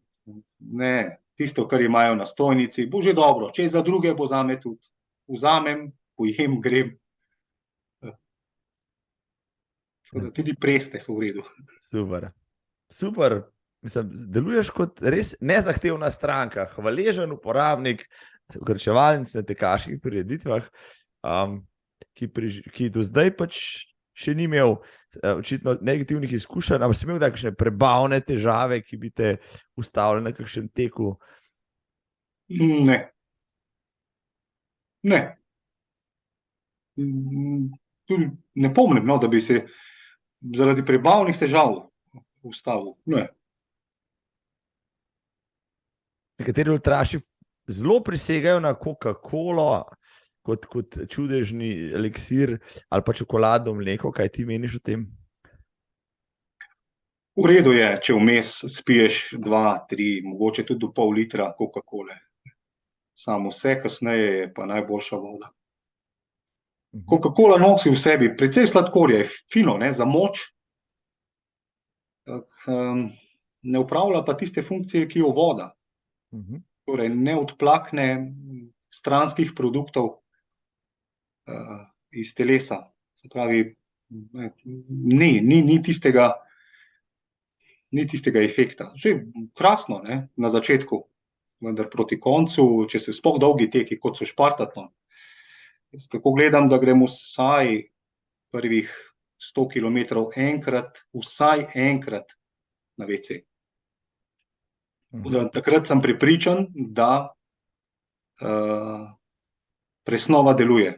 ne, tisto, kar imajo na stojnici, bo že dobro, če za druge bo zame tudi. Vzamem, pojem, grem. Tudi preste so v redu. Super. Mislim, deluješ kot res nezahtevna stranka, hvaležen uporabnik ukrčevalnic na tekaških prireditvah, ki do zdaj pač še ni imel očitno negativnih izkušenj, ampak si imel kakšne prebavne težave, ki bi te ustavili na kakšnem teku? Ne. Tudi ne pomnim, no, da bi se zaradi prebavnih težav ustavil. Ne. Nekateri ultraši zelo prisegajo na Coca-Colo, kot čudežni eliksir ali pa čokoladno mleko, kaj ti meniš o tem? V redu je, če vmes spiješ 2, 3, mogoče tudi do pol litra Coca-Cole. Samo vse kasneje je pa najboljša voda. Coca-Cola nosi v sebi precej sladkorja, je fino, ne, za moč, ne upravlja pa tiste funkcije, ki jo voda. Torej, ne odplakne stranskih produktov iz telesa. Se pravi, ni tistega efekta. Vse krasno, ne, na začetku, vendar proti koncu, če se sploh dolgi teki, kot so špartatlon. Jaz tako gledam, da gremo vsaj prvih 100 kilometrov vsaj enkrat na WC. Takrat sem prepričan, da presnova deluje.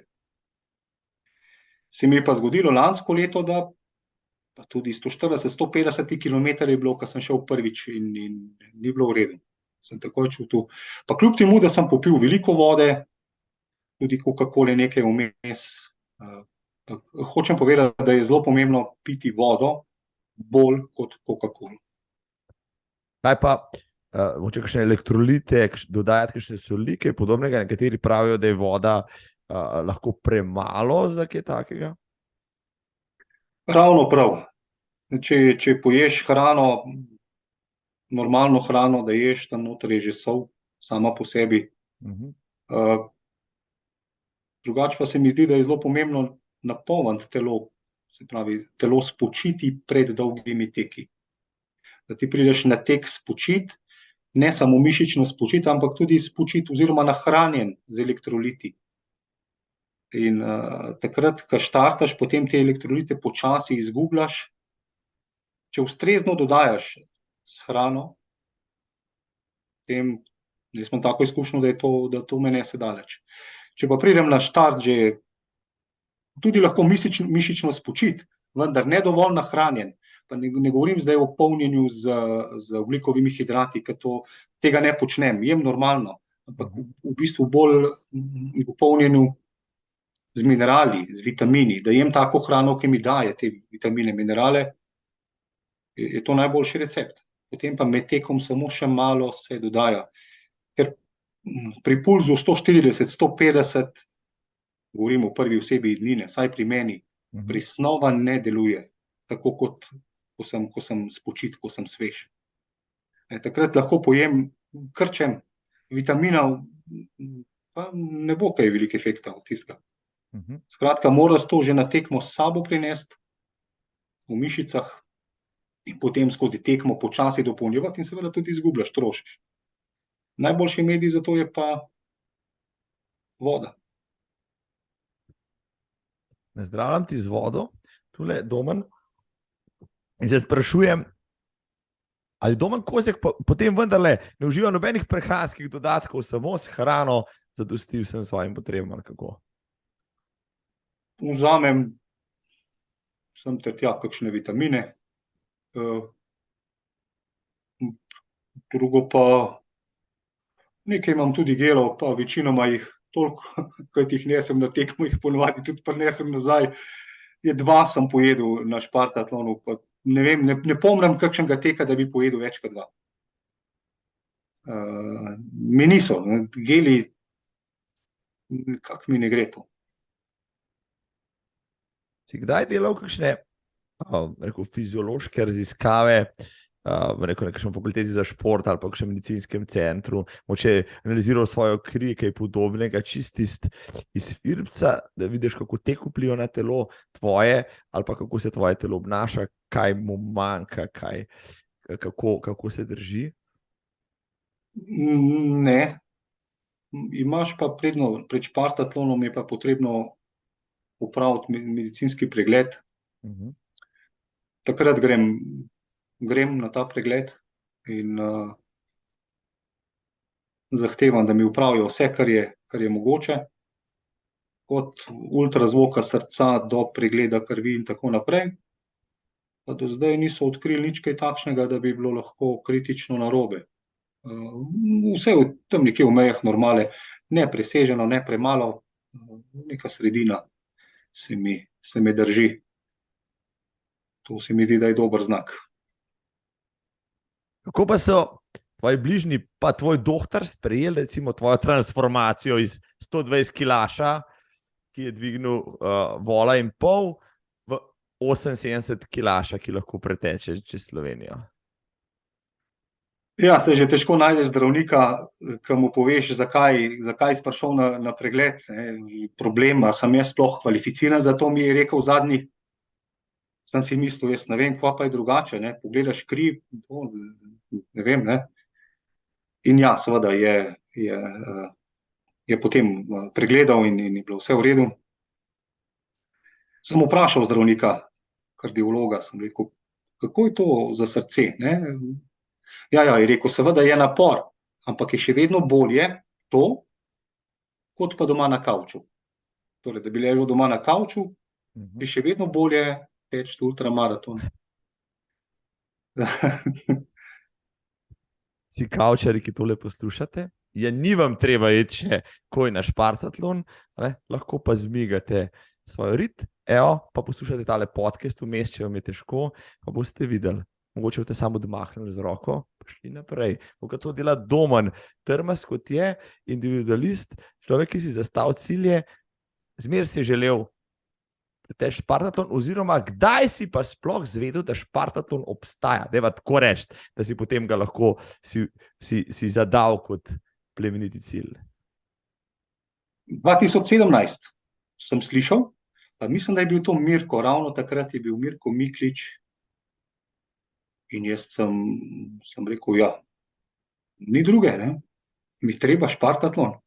Se mi je pa zgodilo lansko leto, da pa tudi 140-150 kilometrov je bilo, ko sem šel prvič in ni bilo v redu. Sem takoj čutil. Pa kljub temu, da sem popil veliko vode, tudi Coca-Cole nekaj vmes. Hočem povedati, da je zelo pomembno piti vodo bolj kot Coca-Cola. Kaj pa, moče kakšne elektrolite, dodajati kakšne soli, kaj podobnega, nekateri pravijo, da je voda lahko premalo za kaj takega? Ravno prav. Če poješ hrano, normalno hrano, da ješ, tam noter je že sol, sama po sebi. Drugače pa se mi zdi, da je zelo pomembno napolniti telo, se pravi, telo spočiti pred dolgimi teki. Da ti prideš na tek spočiti, ne samo mišično spočiti, ampak tudi spočiti oziroma nahranjen z elektroliti. In takrat, ko štartaš, potem te elektrolite počasi izgubljaš. Če ustrezno dodajaš s hrano, potem jaz imam tako izkušnjo, da to me nese daleč. Če pa pridem na štart, že tudi lahko mišično spočiti, vendar ne dovolj nahranjen, pa ne govorim zdaj o polnjenju z ogljikovimi hidrati, ker tega ne počnem, jem normalno, ampak v bistvu bolj v polnjenju z minerali, z vitamini, da jem tako hrano, ki mi daje te vitamine, minerale, je to najboljši recept. Potem pa med tekom samo še malo se dodaja. Ker pri pulzu 140, 150, govorimo o prvi osebi jednine, saj pri meni, presnova ne deluje, tako kot ko sem spočit, ko sem svež. Takrat lahko pojem krčem vitamina, pa ne bo kaj veliko efekta od tistega. Skratka, moraš to že na tekmo s sabo prinesti, v mišicah, in potem skozi tekmo počasi dopolnjevati in seveda tudi izgubljaš, trošiš. Najboljši medij za to je pa voda. Nazdravljam ti z vodo, tule Domen. In se sprašujem, ali Domen Kozjek potem vendarle ne uživa nobenih prehranskih dodatkov, samo s hrano zadosti vsem svojim potrebam, ali kako? Vzamem sem ter tja kakšne vitamine, drugo pa nekaj imam tudi gelov, pa večinoma jih toliko, kot jih nesem na tekmo, jih ponovadi tudi prinesem nazaj. 2 sem pojedel na špartatlonu, pa ne vem, ne pomnim kakšnega teka, da bi pojedel več kot 2. Mi niso, geli, kak mi ne gre to. Si kdaj delal kakšne, rekel, fiziološke raziskave, rekel, na kakšni fakulteti za šport ali pa kakšnem medicinskem centru, moče analiziral svojo kri, kaj podobnega, čist iz firbca, da vidiš, kako tek vpliva na telo tvoje, ali pa kako se tvoje telo obnaša, kaj mu manjka, kako se drži? Ne. Imaš pa pred špartatlonom je pa potrebno opraviti medicinski pregled. Takrat grem na ta pregled in zahtevam, da mi opravijo vse, kar je mogoče, od ultrazvoka srca do pregleda krvi in tako naprej. Pa do zdaj niso odkrili nič kaj takšnega, da bi bilo lahko kritično narobe. Vse tam nekje v mejah normale, ne preseženo, ne premalo, neka sredina se mi drži. To se mi zdi, da je dober znak. Kako pa so tvoji bližnji, pa tvoj dohtar sprejeli, recimo, tvojo transformacijo iz 120 kilaša, ki je dvignil vola in pol, v 78 kilaša, ki lahko preteče čez Slovenijo? Ja, se že težko najdeš zdravnika, ki mu poveš, zakaj si prišel na pregled. Problema, sem jaz sploh kvalificiran za to, mi je rekel zadnji. Sem si mislil, jaz ne vem, kva pa je drugače, ne? Pogledaš kri, ne vem, ne? In ja, seveda je potem pregledal in je bilo vse v redu. Sem vprašal zdravnika, kardiologa, sem rekel, kako je to za srce, ne? Ja, je rekel, seveda je napor, ampak je še vedno bolje to, kot pa doma na kavču. Torej, da bi ležal doma na kavču, je še vedno bolje teči ultramaraton. Vsi kavčari, ki tole poslušate, ni vam treba iti še koj na Špartatlon, lahko pa zmigate svoj rit, pa poslušate tale podcast vmes, če vam je težko, pa boste videli. Mogoče boste samo odmahnili z roko, pa šli naprej. Kako to dela Domen, trmast kot je, individualist, človek, ki si zastavil cilje, zmeraj si želel preteči Špartatlon, oziroma kdaj si pa sploh zvedel, da Špartatlon obstaja? Deva tako reči, da si potem ga lahko si zadal kot plemeniti cilj. 2017 sem slišal, pa mislim, da je bil to Mirko, ravno takrat je bil Mirko Miklič. In jaz sem rekel, ja, ni druge, ne? Mi treba Špartatlon.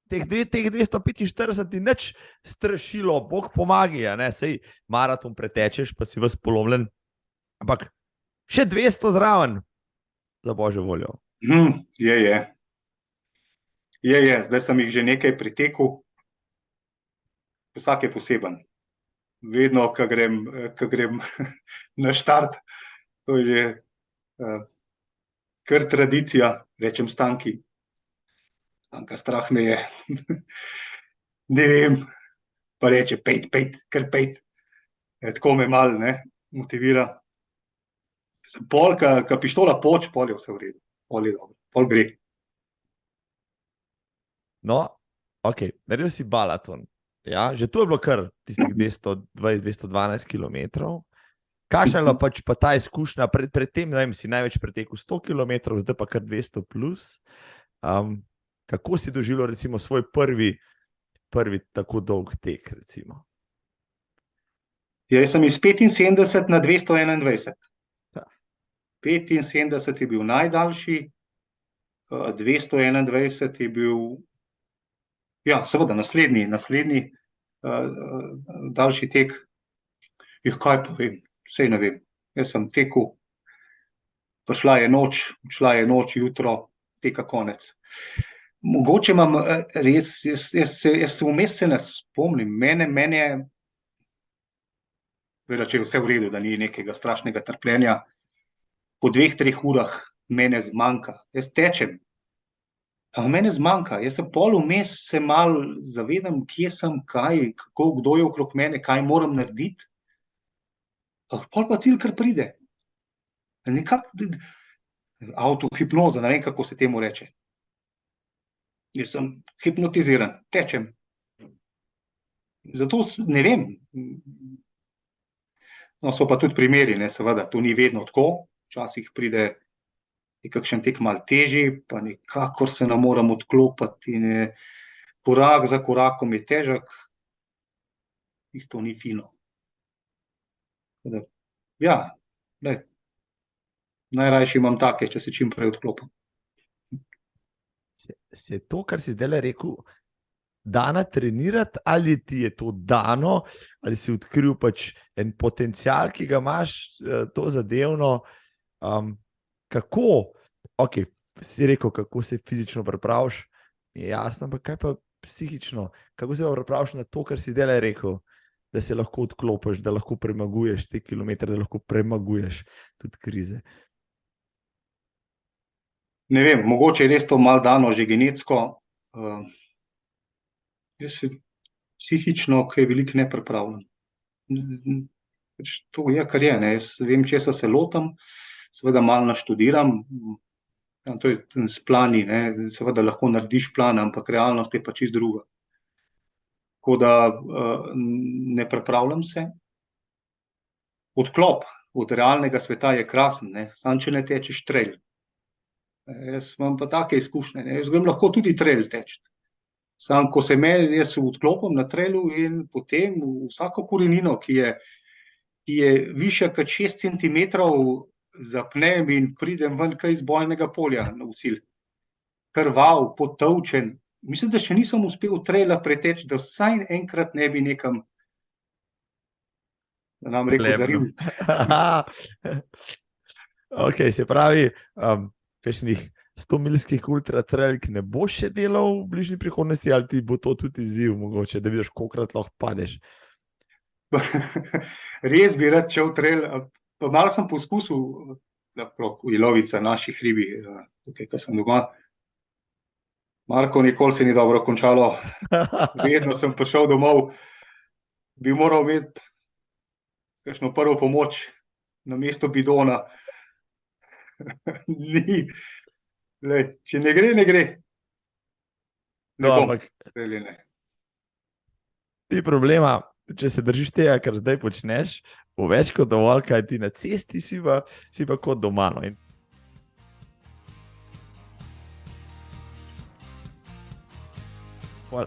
Teh 245 ni nič strašilo, Bog pomaga, ne? Sej maraton pretečeš, pa si ves polomljen, ampak še 200 zraven, za božjo voljo. Je. Zdaj sem jih že nekaj pretekel, vsak je poseben. Vedno, ko grem na štart, to je že kar tradicija, rečem Stanki. Stanka, strah me je. Ne vem, pa reče, kar pejt. Tako me malo motivira. Pol, ko pištola poč, pol je vse v redu. Pol je dobro, pol gre. No, ok, naredil si Balaton. Ja, že to je bilo kar tistih 220-212 kilometrov. Kakšna je bila pač pa ta izkušnja, predtem, ne vem, si največ pretekel 100 kilometrov, zdaj pa kar 200 plus. Kako si doživljal recimo svoj prvi tako dolg tek, recimo? Ja, jaz sem iz 75 na 221. Ja. 75 je bil najdaljši, 221 je bil, ja, seveda naslednji daljši tek. Kaj povem? Sej ne vem, jaz sem tekel, prišla je noč, jutro, teka konec. Mogoče imam res, jaz se vmes se ne spomnim, mene če je vse v redu, da ni nekega strašnega trpljenja, po 2-3 urah mene zmanjka, jaz tečem, ampak mene zmanjka, jaz sem pol vmes se malo zavedam, kje sem, kaj, kako, kdo je okrog mene, kaj moram narediti. Pol pa cilj kar pride. Avtohipnoza, ne vem, kako se temu reče. Jaz sem hipnotiziran, tečem. Zato ne vem. No, so pa tudi primeri, seveda, to ni vedno tako. Včasih pride kakšen tek malo težji, pa nikakor se ne moram odklopiti in korak za korakom je težak. Isto ni fino. Ja, najrajši imam take, če se čim prej odklopim. Se to, kar si zdaj rekel, dana trenirati, ali ti je to dano, ali si odkril pač en potencial, ki ga imaš, to zadevno, kako, ok, si rekel, kako se fizično pripraviš, je jasno, ampak kaj pa psihično, kako se pripraviš na to, kar si zdaj rekel, da se lahko odklopiš, da lahko premaguješ te kilometre, da lahko premaguješ tudi krize? Ne vem, mogoče je res to malo dano že genetsko. Jaz se psihično, kaj veliko ne pripravljam. Pač to je, kar je. Ne. Jaz vem, česa se lotam, seveda malo naštudiram, to je s plani, ne. Seveda lahko narediš plan, ampak realnost je pa čisto druga. Tako da ne pripravljam se. Odklop od realnega sveta je krasen, ne. Samo če ne tečeš trail. Jaz imam pa take izkušnje, ne. Jaz grem lahko tudi trail teči. Sam, ko se jaz odklopim na trailu in potem vsako korenino, ki je višja kot 6 centimetrov, zapnem in pridem ven kaj iz bojnega polja v cilj. Krvav, potolčen. Mislim, da še nisem uspel traila preteči, da vsaj enkrat ne bi nekam, da nam rekel, zaril. Ok, se pravi, kakšnih 100-milskih ultra trail, ki ne boš še delal v bližnji prihodnosti, ali ti bo to tudi izziv mogoče, da vidiš, kolikrat lahko padeš? Res bi rad šel trail, pa malo sem poskusil, Ilovica, naši hribi, tukaj, ko sem doma. Marko, nikoli se ni dobro končalo, vedno sem prišel domov, bi moral imeti kakšno prvo pomoč na mesto bidona. Ni. Lej, če ne gre, ne gre. Ne bom. Ne. Ti problema, če se držiš tega, kar zdaj počneš, bo več kot dovolj, kaj ti na cesti si pa kot doma. No.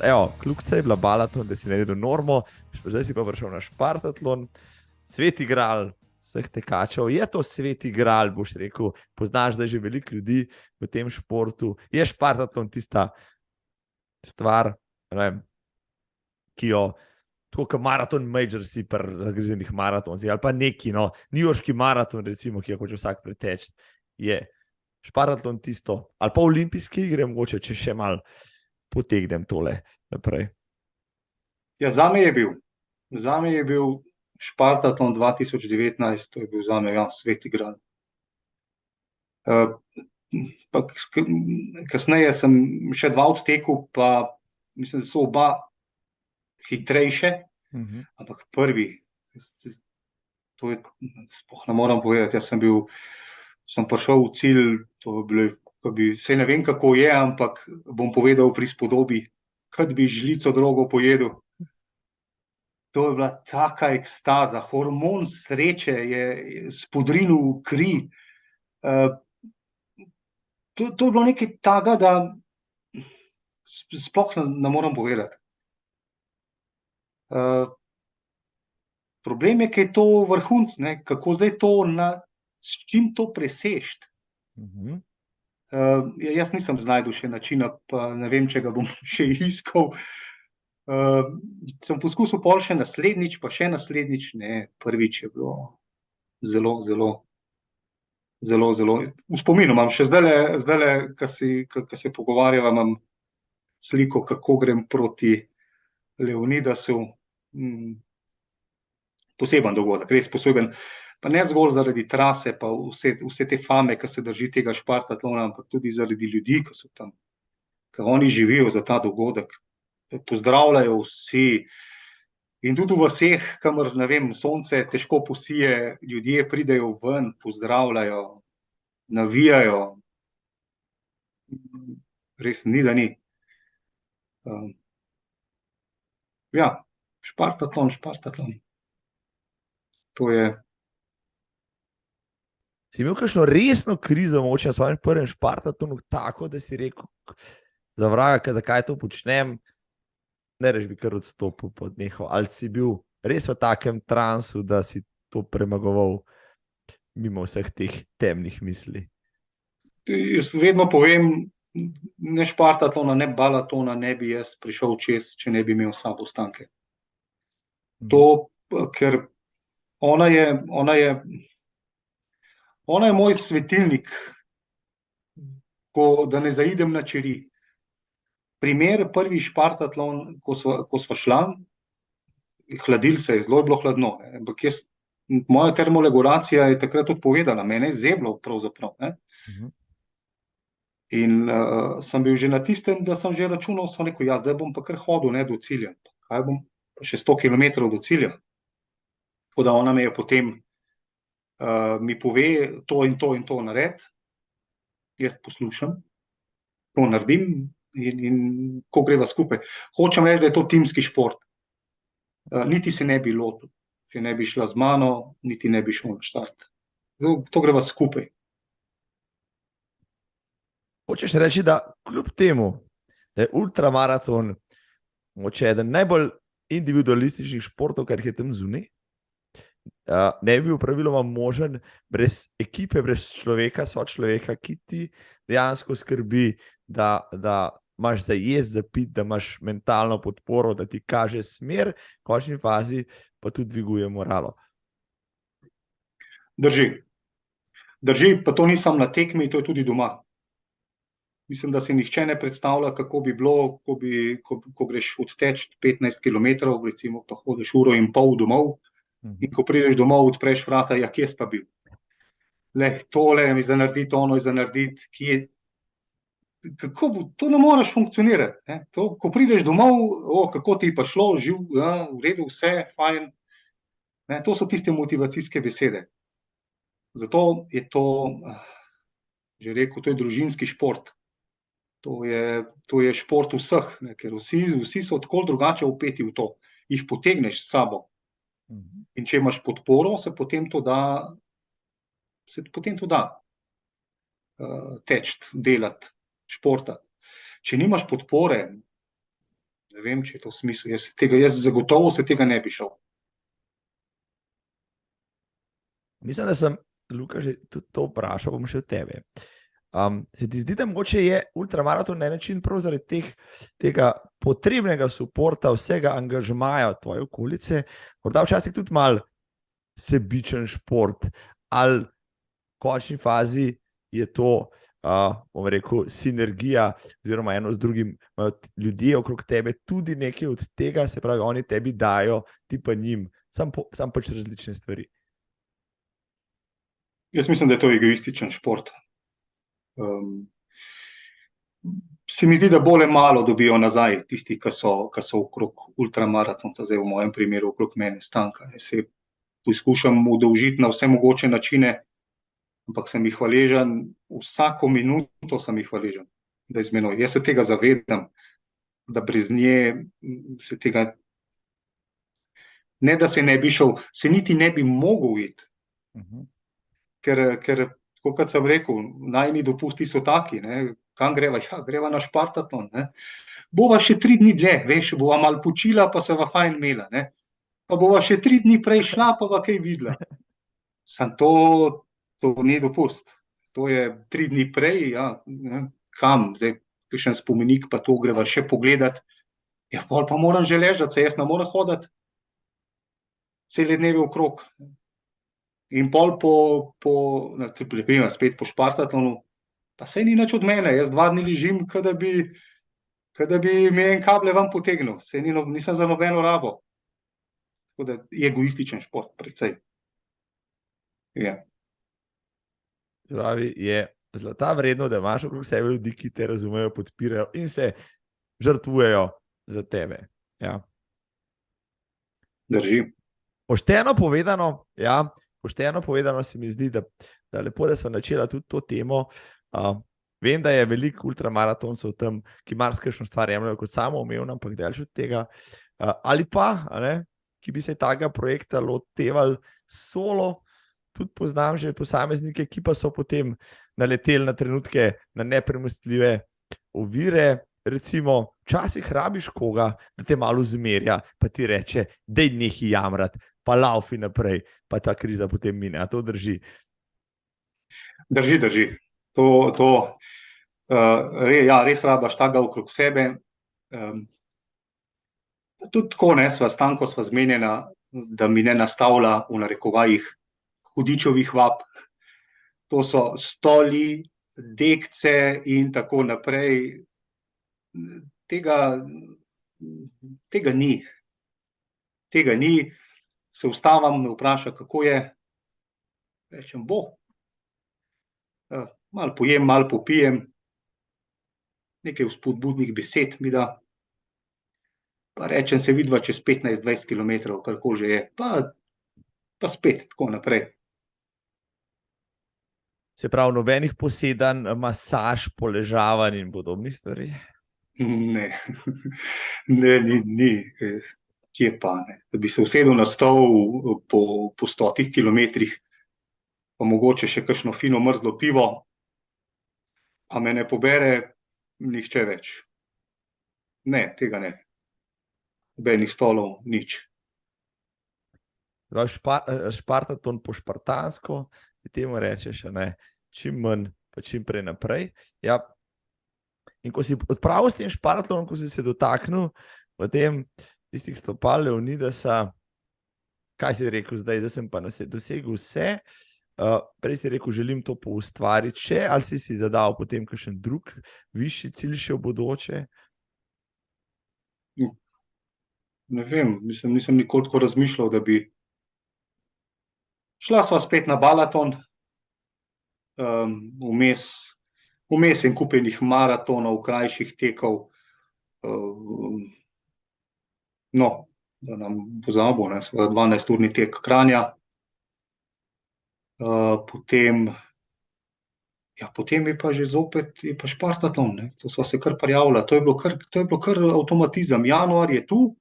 Evo, kljukca je bila balaton, da si naredil normo, zdaj si pa prišel na Špartatlon, sveti gral vseh tekačev. Je to sveti gral, boš rekel, poznaš zdaj že veliko ljudi v tem športu. Je Špartatlon tista stvar, ne vem, ki jo, tako kot maraton major si pri razgrezenih maratonci, ali pa neki, no, newyorški maraton, recimo, ki jo hoče vsak preteči, je Špartatlon tisto, ali pa olimpijske igre, mogoče, če še malo potegnem tole naprej. Ja, zame je bil Špartatlon 2019, to je bil zame, ja, sveti gral. Kasneje sem še 2 odtekel, pa mislim, da so oba hitrejše, ampak prvi, to je, sploh ne moram povedati, jaz sem prišel v cilj, to je bilo, saj ne vem, kako je, ampak bom povedal pri spodobi, kot bi žlico drogo pojedel. To je bila taka ekstaza, hormon sreče je spodrinil v kri. To je bilo nekaj takega, da sploh ne moram povedati. Problem je, kaj je to vrhunc, ne, kako zdaj to, s čim to presežiti. Jaz nisem znašel še načina, pa ne vem, če ga bom še iskal. Sem poskusil pol še naslednjič, pa še naslednjič, ne, prvič je bilo zelo, v spominu imam, še zdajle, ko se pogovarjava, imam sliko, kako grem proti Leonidasu, poseben dogodek, res poseben, pa ne zgolj zaradi trase, pa vse te fame, ki se drži tega Špartatlona, ampak tudi zaradi ljudi, ki so tam, ki oni živijo za ta dogodek. Pozdravljajo vsi in tudi v vseh, kamor, ne vem, sonce težko posije, ljudje pridejo ven, pozdravljajo, navijajo. Res ni, da ni. Ja, Špartatlon. To je. Si imel kakšno resno krizo, mogoče na svojem prvem Špartatlonu, tako, da si rekel, za vraga, zakaj to počnem, ne reč bi kar odstopil pod neho, ali si bil res v takem transu, da si to premagoval mimo vseh teh temnih misli? Jaz vedno povem, ne Špartatlona, ne balatona ne bi jaz prišel čez, če ne bi imel sabo Stanke. To, ker ona je moj svetilnik, da ne zaidem na čeri. Primer, prvi Špartatlon, ko sva šla, hladil se je, zelo je bilo hladno, ampak moja termoregulacija je takrat odpovedala, mene je zeblo pravzaprav. In sem bil že na tistem, da sem že računal, sem rekel, ja, zdaj bom pa kar hodil, ne, do cilja. Kaj bom? Pa še 100 km do cilja. Tako da ona me je potem mi pove, to in to nared, jaz poslušam, to naredim in ko greva skupaj. Hočem reči, da je to timski šport. Niti se ne bi lotil, če ne bi šla z mano, niti ne bi šel na štart. To greva skupaj. Hočeš reči, da kljub temu, da je ultramaraton mogoče eden najbolj individualističnih športov, kar je tam zunaj, ne bi bil praviloma možen brez ekipe, brez človeka, sočloveka, ki ti dejansko skrbi, da imaš za jesti, za piti, da imaš mentalno podporo, da ti kaže smer, v končni fazi pa tudi dviguje moralo. Drži. Drži, pa to nisem na tekmi, to je tudi doma. Mislim, da si nihče ne predstavlja, kako bi bilo, ko greš odteč 15 km, recimo, pa hodiš uro in pol domov, in ko prideš domov, odpreš vrata, ja, kje si pa bil? Tole mi za narediti, ono je za narediti, kje... Kako bo, to ne moreš funkcionirati. Ne? To, ko prideš domov, kako ti je pa šlo, živ, ja, v redu, vse, fajn. Ne? To so tiste motivacijske besede. Zato je to, že rekel, to je družinski šport. To je šport vseh, ne? Ker vsi so tako drugače vpeti v to. Jih potegneš s sabo. In če imaš podporo, se potem to da teči, delati, športati. Če nimaš podpore, ne vem, če je to v smislu, jaz zagotovo se tega ne bi šel. Mislim, da sem, Luka, že tudi to vprašal, bom še od tebe. Se ti zdi, da mogoče je ultramaraton na način prav zaradi tega potrebnega suporta, vsega angažmaja tvoje okolice, morda včasih tudi malo sebičen šport, ali v končni fazi je to, bom rekel, sinergija, oziroma eno z drugim, ljudje okrog tebe tudi nekaj od tega, se pravi, oni tebi dajo, ti pa njim, sam pač različne stvari. Jaz mislim, da je to egoističen šport. Se mi zdi, da bolj malo dobijo nazaj tisti, ki so okrog ultramaratonca, zdaj v mojem primeru okrog mene Stanka. Jaz se poskušam udolžiti na vse mogoče načine, ampak sem jih hvaležen, vsako minuto sem jih hvaležen, da je z menoj. Jaz se tega zavedam, da brez nje se tega, ne da se ne bi šel, se niti ne bi mogel iti. Ker kot sem rekel, najni dopusti so taki, ne? Kam greva? Ja, greva na Špartatlon. Bova še 3 dni dlje, veš, bova malo počila, pa se va fajn imela. Pa bova še 3 dni prej šla, pa va kaj videla. Sam to ni dopust. To je 3 dni prej, ja, kam? Zdaj, kakšen spomenik, pa to greva še pogledat. Ja, pol pa moram že ležati, se jaz ne morem hoditi cele dneve okrog. In pol spet po Špartatlonu, pa saj ni nič od mene, jaz 2 dni ležim, kada bi me en kable ven potegnil, saj nisem za nobeno rabo. Tako da je egoističen šport, precej. Ja. Pravi, je zlata vredno, da imaš okrog sebe ljudi, ki te razumejo, podpirajo in se žrtvujejo za tebe. Ja. Drži. Pošteno povedano se mi zdi, da lepo, da smo načela tudi to temo. Vem, da je veliko ultramaratoncev tam, ki marsikajšno stvar jemljajo kot samoumevno, ampak delš od tega. Ali pa, ki bi se takega projekta lotevali solo, tudi poznam že posameznike, ki pa so potem naleteli na trenutke, na nepremostljive ovire. Recimo, včasih rabiš koga, da te malo zmerja, pa ti reče, dej nehi jamrati, pa laufi naprej, pa ta kriza potem mine. A to drži? Drži. Ja, res rabaš takega okrog sebe. Tudi tako, sva Stanko sva zmenjena, da mi ne nastavlja v narekovajih hudičevih vab. To so stoli, dekce in tako naprej. Tega ni. Tega ni. Se ustavim, me vpraša, kako je. Rečem, bo. Malo pojem, malo popijem. nekaj vzpodbudnih besed mi da, pa rečem, se vidva čez 15-20 km, karkoli že je, pa spet tako naprej. Se pravi, nobenih posedanj, masaž, poležavanj in podobnih stvari? Ne, ne, ni, kje pa ne. Da bi se usedel na stol po 100 kilometrih, pa mogoče še kakšno fino mrzlo pivo, a me ne pobere nihče več. Ne, tega ne. Nobenih stolov, nič. Špartaton po špartansko, ti temu rečeš, ne, čim manj, pa čim prej naprej. Ja. In ko si odpravil s tem špartatonom, ko si se dotaknil potem tistih stopal Leonidasa, kaj si rekel zdaj sem pa dosegel vse, prej si rekel, želim to poustvariti še, ali si zadal potem kakšen drug višji cilj še v bodoče? Ne vem, nisem nikoli tako razmišljal, da bi šla sva spet na Balaton, vmes en kup enih maratonov, krajših tekov, no, da nam pozabil, ne, seveda 12-urni tek Kranja, potem je pa že zopet je pa špartaton, ne, to sva se kar prijavila, to je bilo kar avtomatizem, januar je tu,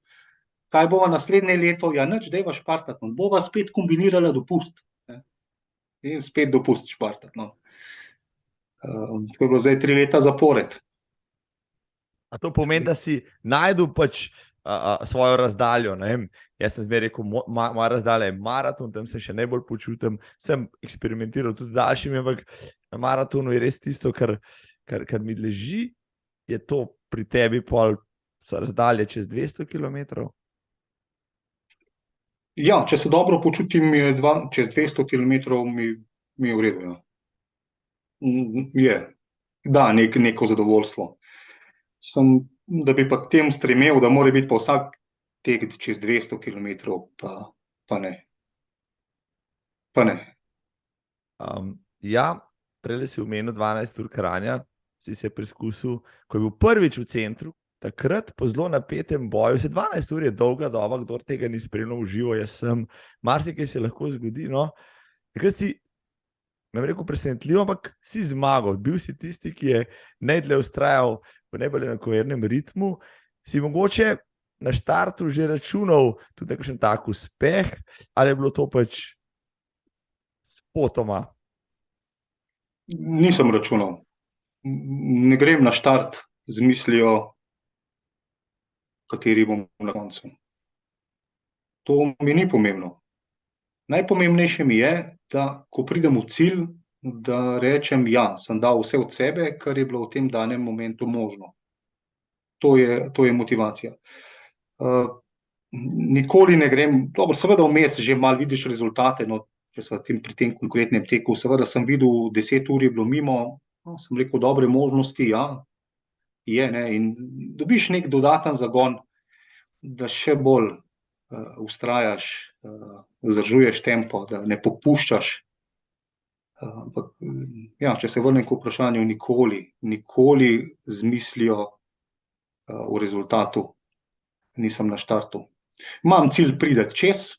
kaj bova naslednje leto, ja nič, dajva špartaton, bova spet kombinirala dopust, ne, in spet dopust špartaton. To je bilo zdaj 3 leta zapored. A to pomeni, da si našel pač svojo razdaljo, ne vem, jaz sem zmeraj rekel, moja razdalja je maraton, tam se še najbolj počutim, sem eksperimentiral tudi z daljšimi, ampak na maratonu je res tisto, kar mi leži, je to pri tebi pol so razdalje čez 200 km? Ja, če se dobro počutim, čez 200 km mi je v redu, ja. Je, da, neko zadovoljstvo. Da bi pa k tem stremel, da mora biti pa vsak tek čez 200 km, pa ne. Pa ne. Ja, prej si omenil 12 ur Kranja, si se preizkusil, ko je bil prvič v centru, takrat po zelo napetem boju, 12 ur je dolga doba, kdor tega ni spremljal v živo, jaz sem, marsikaj se lahko zgodi, no. Takrat si, ne bom rekel presenetljiv, ampak si zmagal, bil si tisti, ki je najdlje vztrajal v najbolj enakomernem ritmu, si mogoče na štartu že računal tudi kakšen tak uspeh, ali je bilo to pač spotoma? Nisem računal. Ne grem na štart z mislijo, kateri bom na koncu. To mi ni pomembno. Najpomembnejše mi je, da ko pridem v cilj, da rečem, ja, sem dal vse od sebe, kar je bilo v tem danem momentu možno. To je motivacija. Nikoli ne grem, dobro, seveda vmes že malo vidiš rezultate, no, če sva pri tem konkretnem teku, seveda sem videl, 10 ur je bilo mimo, no, sem rekel, dobre možnosti, ja, je, ne, in dobiš nek dodaten zagon, da še bolj vztrajaš, vzdržuješ tempo, da ne popuščaš. Ampak, ja, če se vrnem k vprašanju, nikoli z mislijo v rezultatu nisem na štartu. Imam cilj priti čez,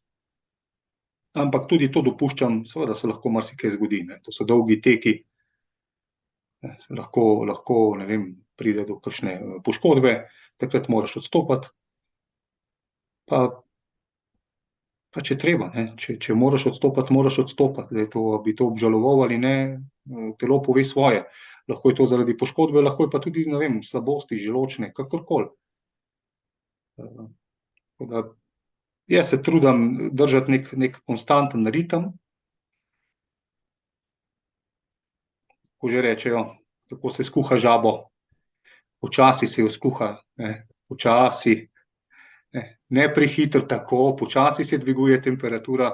ampak tudi to dopuščam, seveda se lahko marsikaj zgodi, ne, to so dolgi teki, lahko, ne vem, pride do kakšne poškodbe, takrat moraš odstopati, pa če treba, ne, če moraš odstopati, zdaj bi to obžaloval ali ne, telo pove svoje, lahko je to zaradi poškodbe, lahko je pa tudi, ne vem, slabosti želodčne, kakorkoli. Tako da jaz se trudim držati nek konstanten ritem, ko že rečejo, kako se skuha žabo, počasi se jo skuha, ne, počasi, ne prehitro, tako, počasi se dviguje temperatura.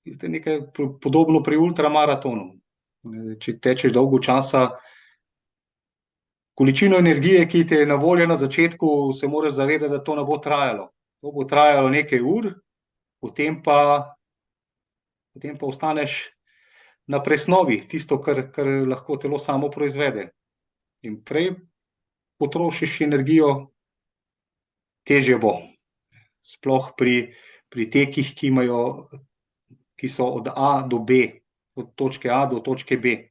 Je nekaj podobno pri ultramaratonu. Če tečeš dolgo časa, količino energije, ki ti je na voljo na začetku, se moraš zavedati, da to ne bo trajalo. To bo trajalo nekaj ur, potem pa ostaneš na presnovi, tisto, kar lahko telo samo proizvede. In prej potrošiš energijo, težje bo. Sploh pri tekih, ki so od A do B, od točke A do točke B.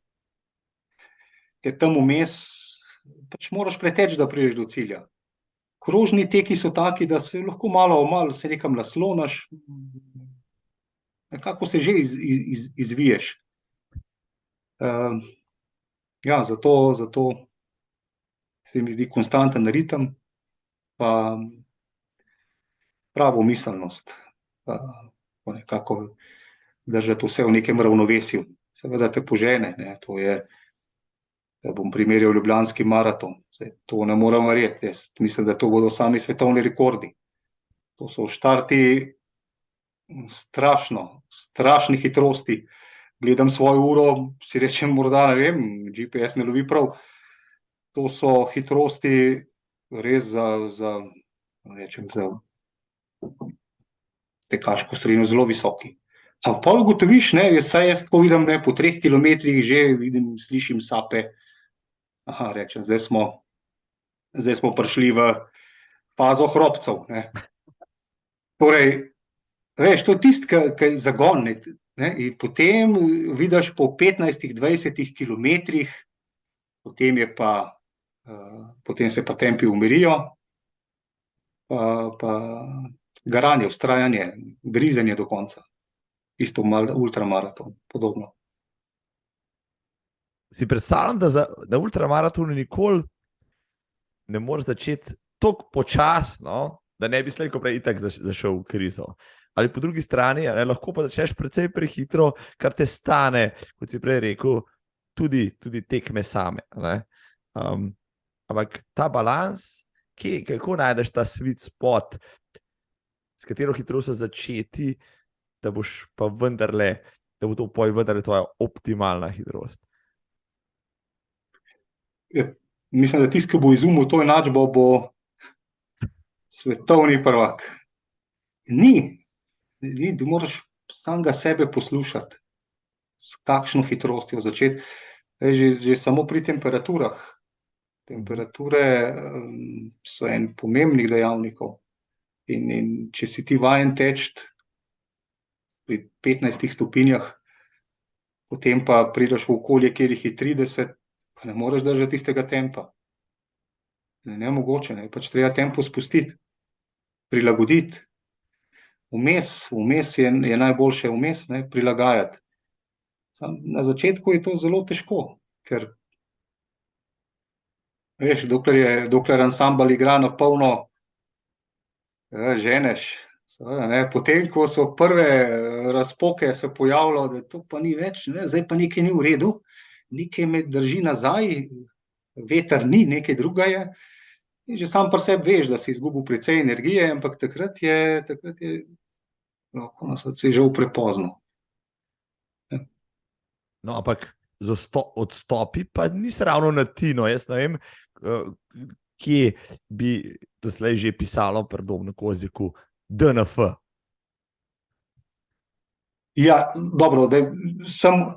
Ker tam vmes pač moraš preteči, da prideš do cilja. Krožni teki so taki, da se lahko malo se nekam naslonaš, nekako se že izviješ. Ja, zato se mi zdi konstanten ritem, pa pravo miselnost, pa nekako držati vse v nekem ravnovesju. Seveda te požene, ne, to je, da bom primerjal Ljubljanski maraton. To ne morem verjeti. Jaz mislim, da to bodo sami svetovni rekordi. To so štarti strašne hitrosti. Gledam svojo uro, si rečem, morda ne vem, GPS ne lovi prav. To so hitrosti res za tekaško sredino zelo visoki. Ampak pa ugotoviš, saj jaz tako vidim, po 3 kilometrih že vidim, slišim sape. Aha, rečem, zdaj smo prišli v fazo hrobcev. Torej, veš, to je tisti, ki je zagon. In potem vidiš po 15-20 kilometrih, potem se pa tempi umirijo, pa garanje, vztrajanje, grizenje do konca. Isto ultramaraton, podobno. Si predstavljam, da na ultramaratonu nikoli ne moreš začeti tako počasno, da ne bi slej ko prej itak zašel v krizo. Ali po drugi strani, lahko pa začneš precej prehitro, kar te stane, kot si prej rekel, tudi tekme same. Ampak ta balans, kako najdeš ta sweet spot, s katero hitrostjo začeti, da boš pa vendarle, da bo to vendarle tvoja optimalna hitrost? Mislim, da tisti, ki bo izumil to enačbo, bo svetovni prvak. Ni, ti moraš samega sebe poslušati, s kakšno hitrostjo začeti. Že samo pri temperaturah. Temperature so en pomembnih dejavnikov. In če si ti vajen teči pri 15 stopinjah, potem pa prideš v okolje, kjer jih je 30, pa ne moreš držati tistega tempa. Nemogoče, pač treba tempo spustiti, prilagoditi. Vmes je najboljše prilagajati. Na začetku je to zelo težko, ker veš, dokler ansambel igra na polno, ženeš. Potem, ko so prve razpoke se pojavilo, da to pa ni več, zdaj pa nekaj ni v redu, nekaj me drži nazaj, veter ni, nekaj druga je. In že sam pri sebi veš, da si izgubil precej energije, ampak takrat je lahko na srce žal prepozno. No, ampak z odstopi pa nisi ravno na tino. Jaz ne vem, kje bi doslej že pisalo pri Dobnu Kozjaku DNF. Ja, dobro,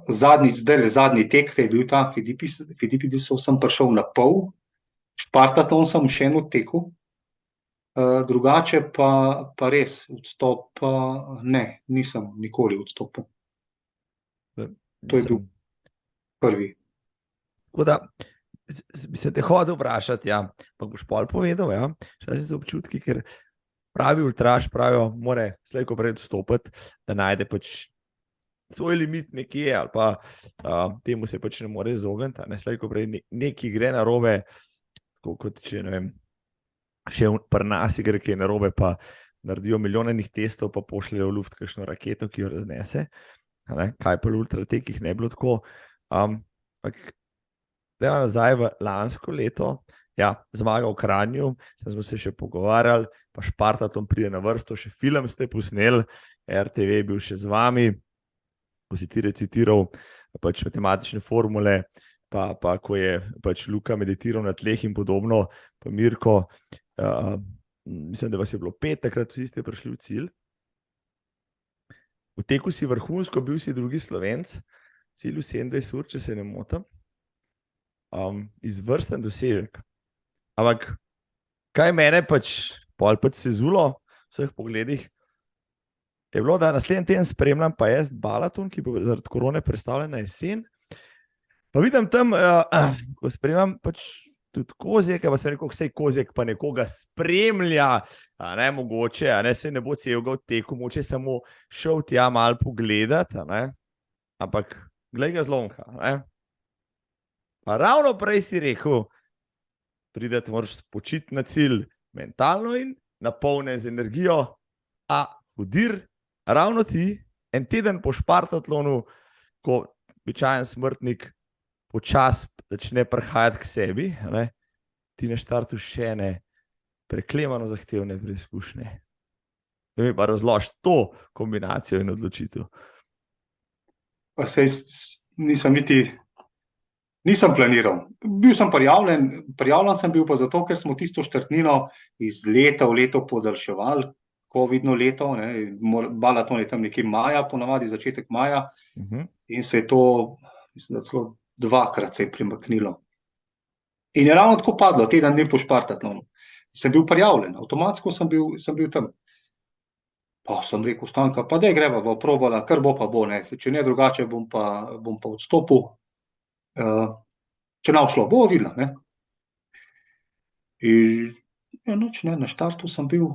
zadnji tek, ki je bil ta Filipidisov, sem prišel na pol, Špartatlon sem še eno teku, drugače pa res, odstop ne, nisem nikoli odstopil. To je bil prvi. Tako da, bi se te hodil vprašati, pa boš pol povedal, še za občutki, ker pravi ultraš, pravijo, mora slej ko prej odstopiti, da najde pač svoj limit nekje, ali pa temu se pač ne more izogniti, slej ko prej nekaj gre narobe, tako kot če, ne vem, še pri nas igre, ki je narobe, pa naredijo milijonenih testov, pa pošljajo v luft kakšno raketo, ki jo raznese. Kaj pa v ultratekih ne bilo tako. Gremo nazaj v lansko leto, zmaga v Kranju, smo se še pogovarjali, pa Špartatlon pride na vrsto, še film ste posneli, RTV je bil še z vami, ko si ti recitiral pač matematične formule, pa ko je pač Luka meditiral na tleh in podobno, pa Mirko, mislim, da vas je bilo 5, takrat vsi ste prišli v cilj. V teku si vrhunsko, bil si drugi Slovenc, cilj v 27 ur, če se ne motim. Izvrsten dosežek. Ampak kaj mene pač, pol pač sezulo v vseh pogledih, je bilo, da naslednji teden spremljam pa jaz Balaton, ki bo zaradi korone predstavljen na jesen. Pa vidim tam, ko spremljam pač tudi Kozjek, pa sem rekel, vse Kozjek pa nekoga spremlja, a ne mogoče, a ne se ne bo celega odtekel, mogoče samo šel tja malo pogledat, a ne, ampak glej ga zlomka, a ne. Pa ravno prej si rekel, prideti moraš spočiti na cilj mentalno in napolne z energijo, a hudir, ravno ti, en teden po Špartatlonu, ko običajen smrtnik počasi začne prihajati k sebi, ne, ti na štartu še ne preklemano zahtevne preizkušnje. Da mi pa razloži to kombinacijo in odločitev. Pa sej nisem planiral. Bil sem prijavljen sem bil pa zato, ker smo tisto štartnino iz leta v leto podaljševali, covidno leto, ne, Balaton je tam nekje maja, ponavadi začetek maja, in se je to, mislim, da celo 2-krat se je premaknilo. In je ravno tako padlo, teden dni po Špartatlonu. Sem bil prijavljen, avtomatsko sem bil tam. Pa sem rekel, Stanka, pa daj greva v probala, kar bo pa bo, ne. Če ne drugače, bom pa odstopil. Če ne bo šlo, bo videla, ne. In nič, ne, na štartu sem bil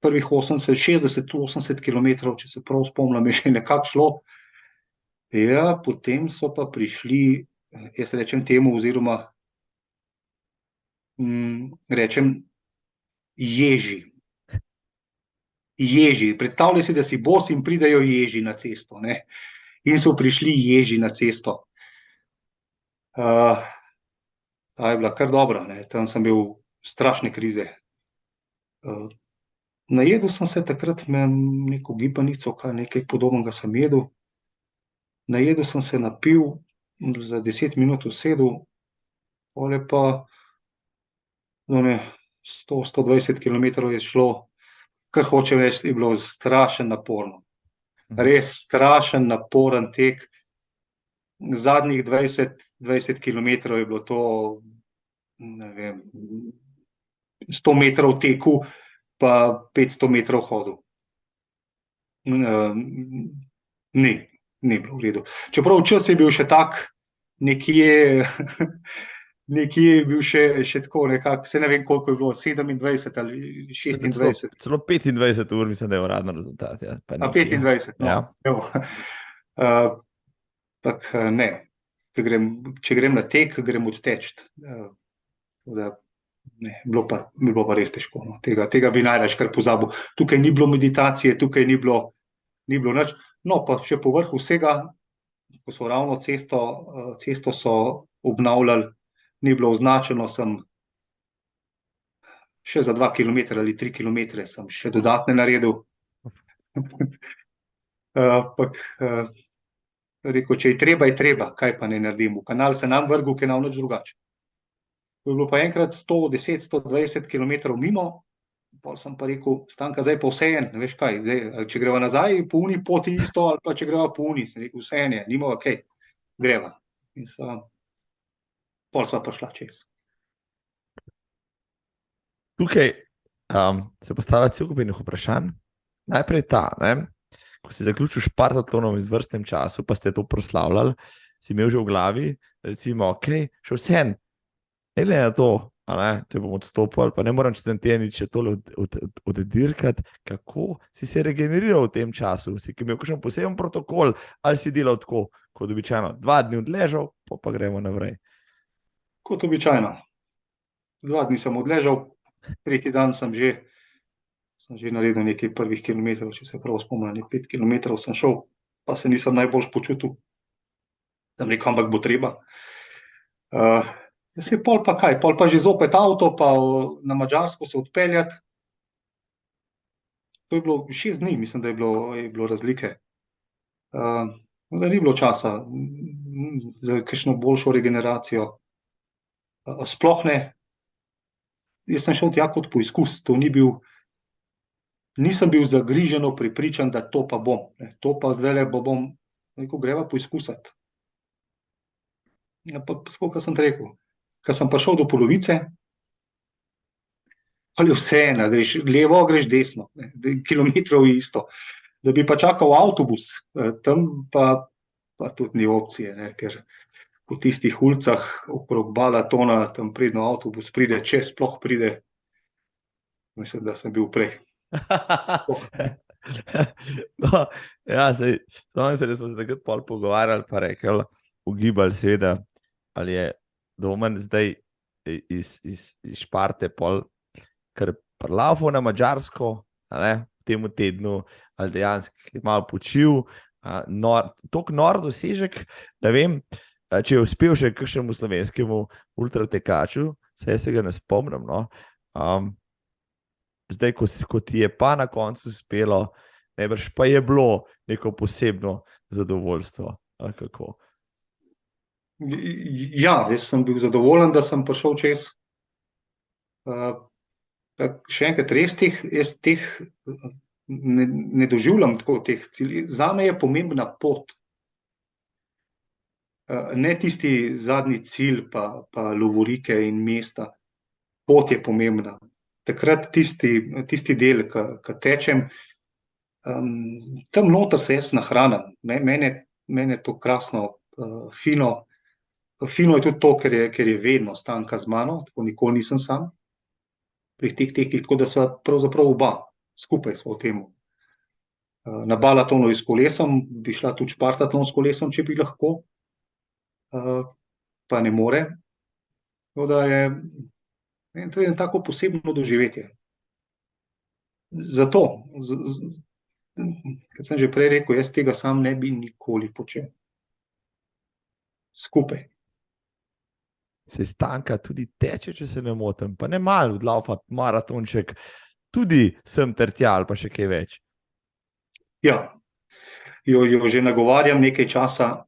prvih 60-80 kilometrov, če se prav spomnim, je še nekako šlo. Ja, potem so pa prišli, jaz rečem temu, oziroma rečem ježi. Ježi. Predstavljaj si, da si bos in pridejo ježi na cesto, ne. In so prišli ježi na cesto. Ta je bila kar dobra, ne. Tam sem bil strašne krize. Najedel sem se takrat, neko gibanico, nekaj podobnega sem jedel. Najedel sem se, napil, za 10 minut usedel, pol je pa 100-120 kilometrov je šlo, kar hočem reči, je bilo strašen naporno. Res strašen naporen tek. Zadnjih 20 kilometrov je bilo to, ne vem, 100 metrov teku, pa 500 metrov hodil. Ni bilo v redu. Čeprav čas je bil še tak, nekje je bil še tako nekako, se ne vem, koliko je bilo, 27 ali 26. Celo 25 ur, mislim, da je uradno rezultat. Ja. 25, no. Ja. Tak ne, če grem na tek, grem odteč. Ne, bilo pa res težko, no. Tega bi najraje kar pozabil. Tukaj ni bilo meditacije, tukaj ni bilo nič. No, pa še povrh vsega, ko so ravno cesto so obnavljali, ni bilo označeno, sem še za 2 kilometra ali 3 kilometre sem še dodatne naredil. Rekel, če je treba, kaj pa ne naredim. V kanal se nam vrgel, ker nam nič drugače. To je bilo pa enkrat 110-120 kilometrov mimo, pol sem pa rekel, Stanka, zdaj pa vseeno, veš kaj, zdaj, če greva nazaj po uni poti isto, ali pa če greva po uni, sem rekel, vseeno je, nimava kaj, greva. In pol sva pa šla čez. Tukaj se postavlja cel kup enih vprašanj. Najprej ta, ne, ko si zaključil Špartatlonom v izvrstnem času, pa ste to proslavljali, si imel že v glavi, recimo, ok, še vseeno, ne glede na to, če bom odstopil, pa ne moram čez en teden še tole oddirkati, kako si se regeneriral v tem času, si imel kakšen poseben protokol, ali si delal tako, kot običajno, 2 dni odležal, pa gremo naprej. Kot običajno. 2 dni sem odležal, 3. dan sem že naredil nekaj prvih kilometrov, če se prav spomnim, 5 kilometrov sem šel, pa se nisem najbolj počutil. Sem rekel, ampak bo treba. Pol pa kaj, pol pa že zopet avto, pa na Madžarsko se odpeljati. To je bilo 6 dni, mislim, da je bilo razlike. Da ni bilo časa za kakšno boljšo regeneracijo. Sploh ne. Jaz sem šel tja kot poizkus, nisem bil zagriženo prepričan, da to pa bom. To pa zdajle bom, rekel, greva poizkusiti. Ampak, koliko sem rekel, ko sem prišel do polovice, ali vseeno, greš levo, greš desno, ne, kilometrov je isto. Da bi pa čakal avtobus, tam pa tudi ni opcije, ne, ker po tistih ulicah okrog Balatona, tam predno avtobus pride, če sploh pride, mislim, da sem bil prej. No, ja, da smo se takrat pol pogovarjali, pa rekli, ugibali seveda, ali je Domen zdaj iz Šparte pol kar prlafo na Madžarsko, a ne, v temu tednu, ali dejansko je malo počil, toliko nor dosežek, da vem, če je uspel še kakšnemu slovenskemu ultratekaču, se ga ne spomnim, no. Zdaj, ko ti je pa na koncu uspelo, najbrž pa je bilo neko posebno zadovoljstvo, ali kako? Ja, jaz sem bil zadovoljen, da sem prišel čez. Še enkrat, res jaz teh ne doživljam tako teh cilj. Zame je pomembna pot. Ne tisti zadnji cilj, pa lovorike in mesta. Pot je pomembna. Takrat tisti del, ki tečem, tam noter se jaz nahranim. Mene je to krasno, fino. Fino je tudi to, ker je vedno Stanka z mano, tako nikoli nisem sam pri teh tekih, tako da sva pravzaprav oba skupaj sva v temu. Na Balatonu s kolesom, bi šla tudi Špartatlon s kolesom, če bi lahko, pa ne more. Tako da to je tako posebno doživetje. Zato, kot sem že prej rekel, jaz tega sam ne bi nikoli počel. Skupaj. Se Stanka tudi teče, če se ne motim, pa ne malo odlaufa maratonček, tudi sem ter tja, ali pa še kaj več. Ja, jo že nagovarjam nekaj časa,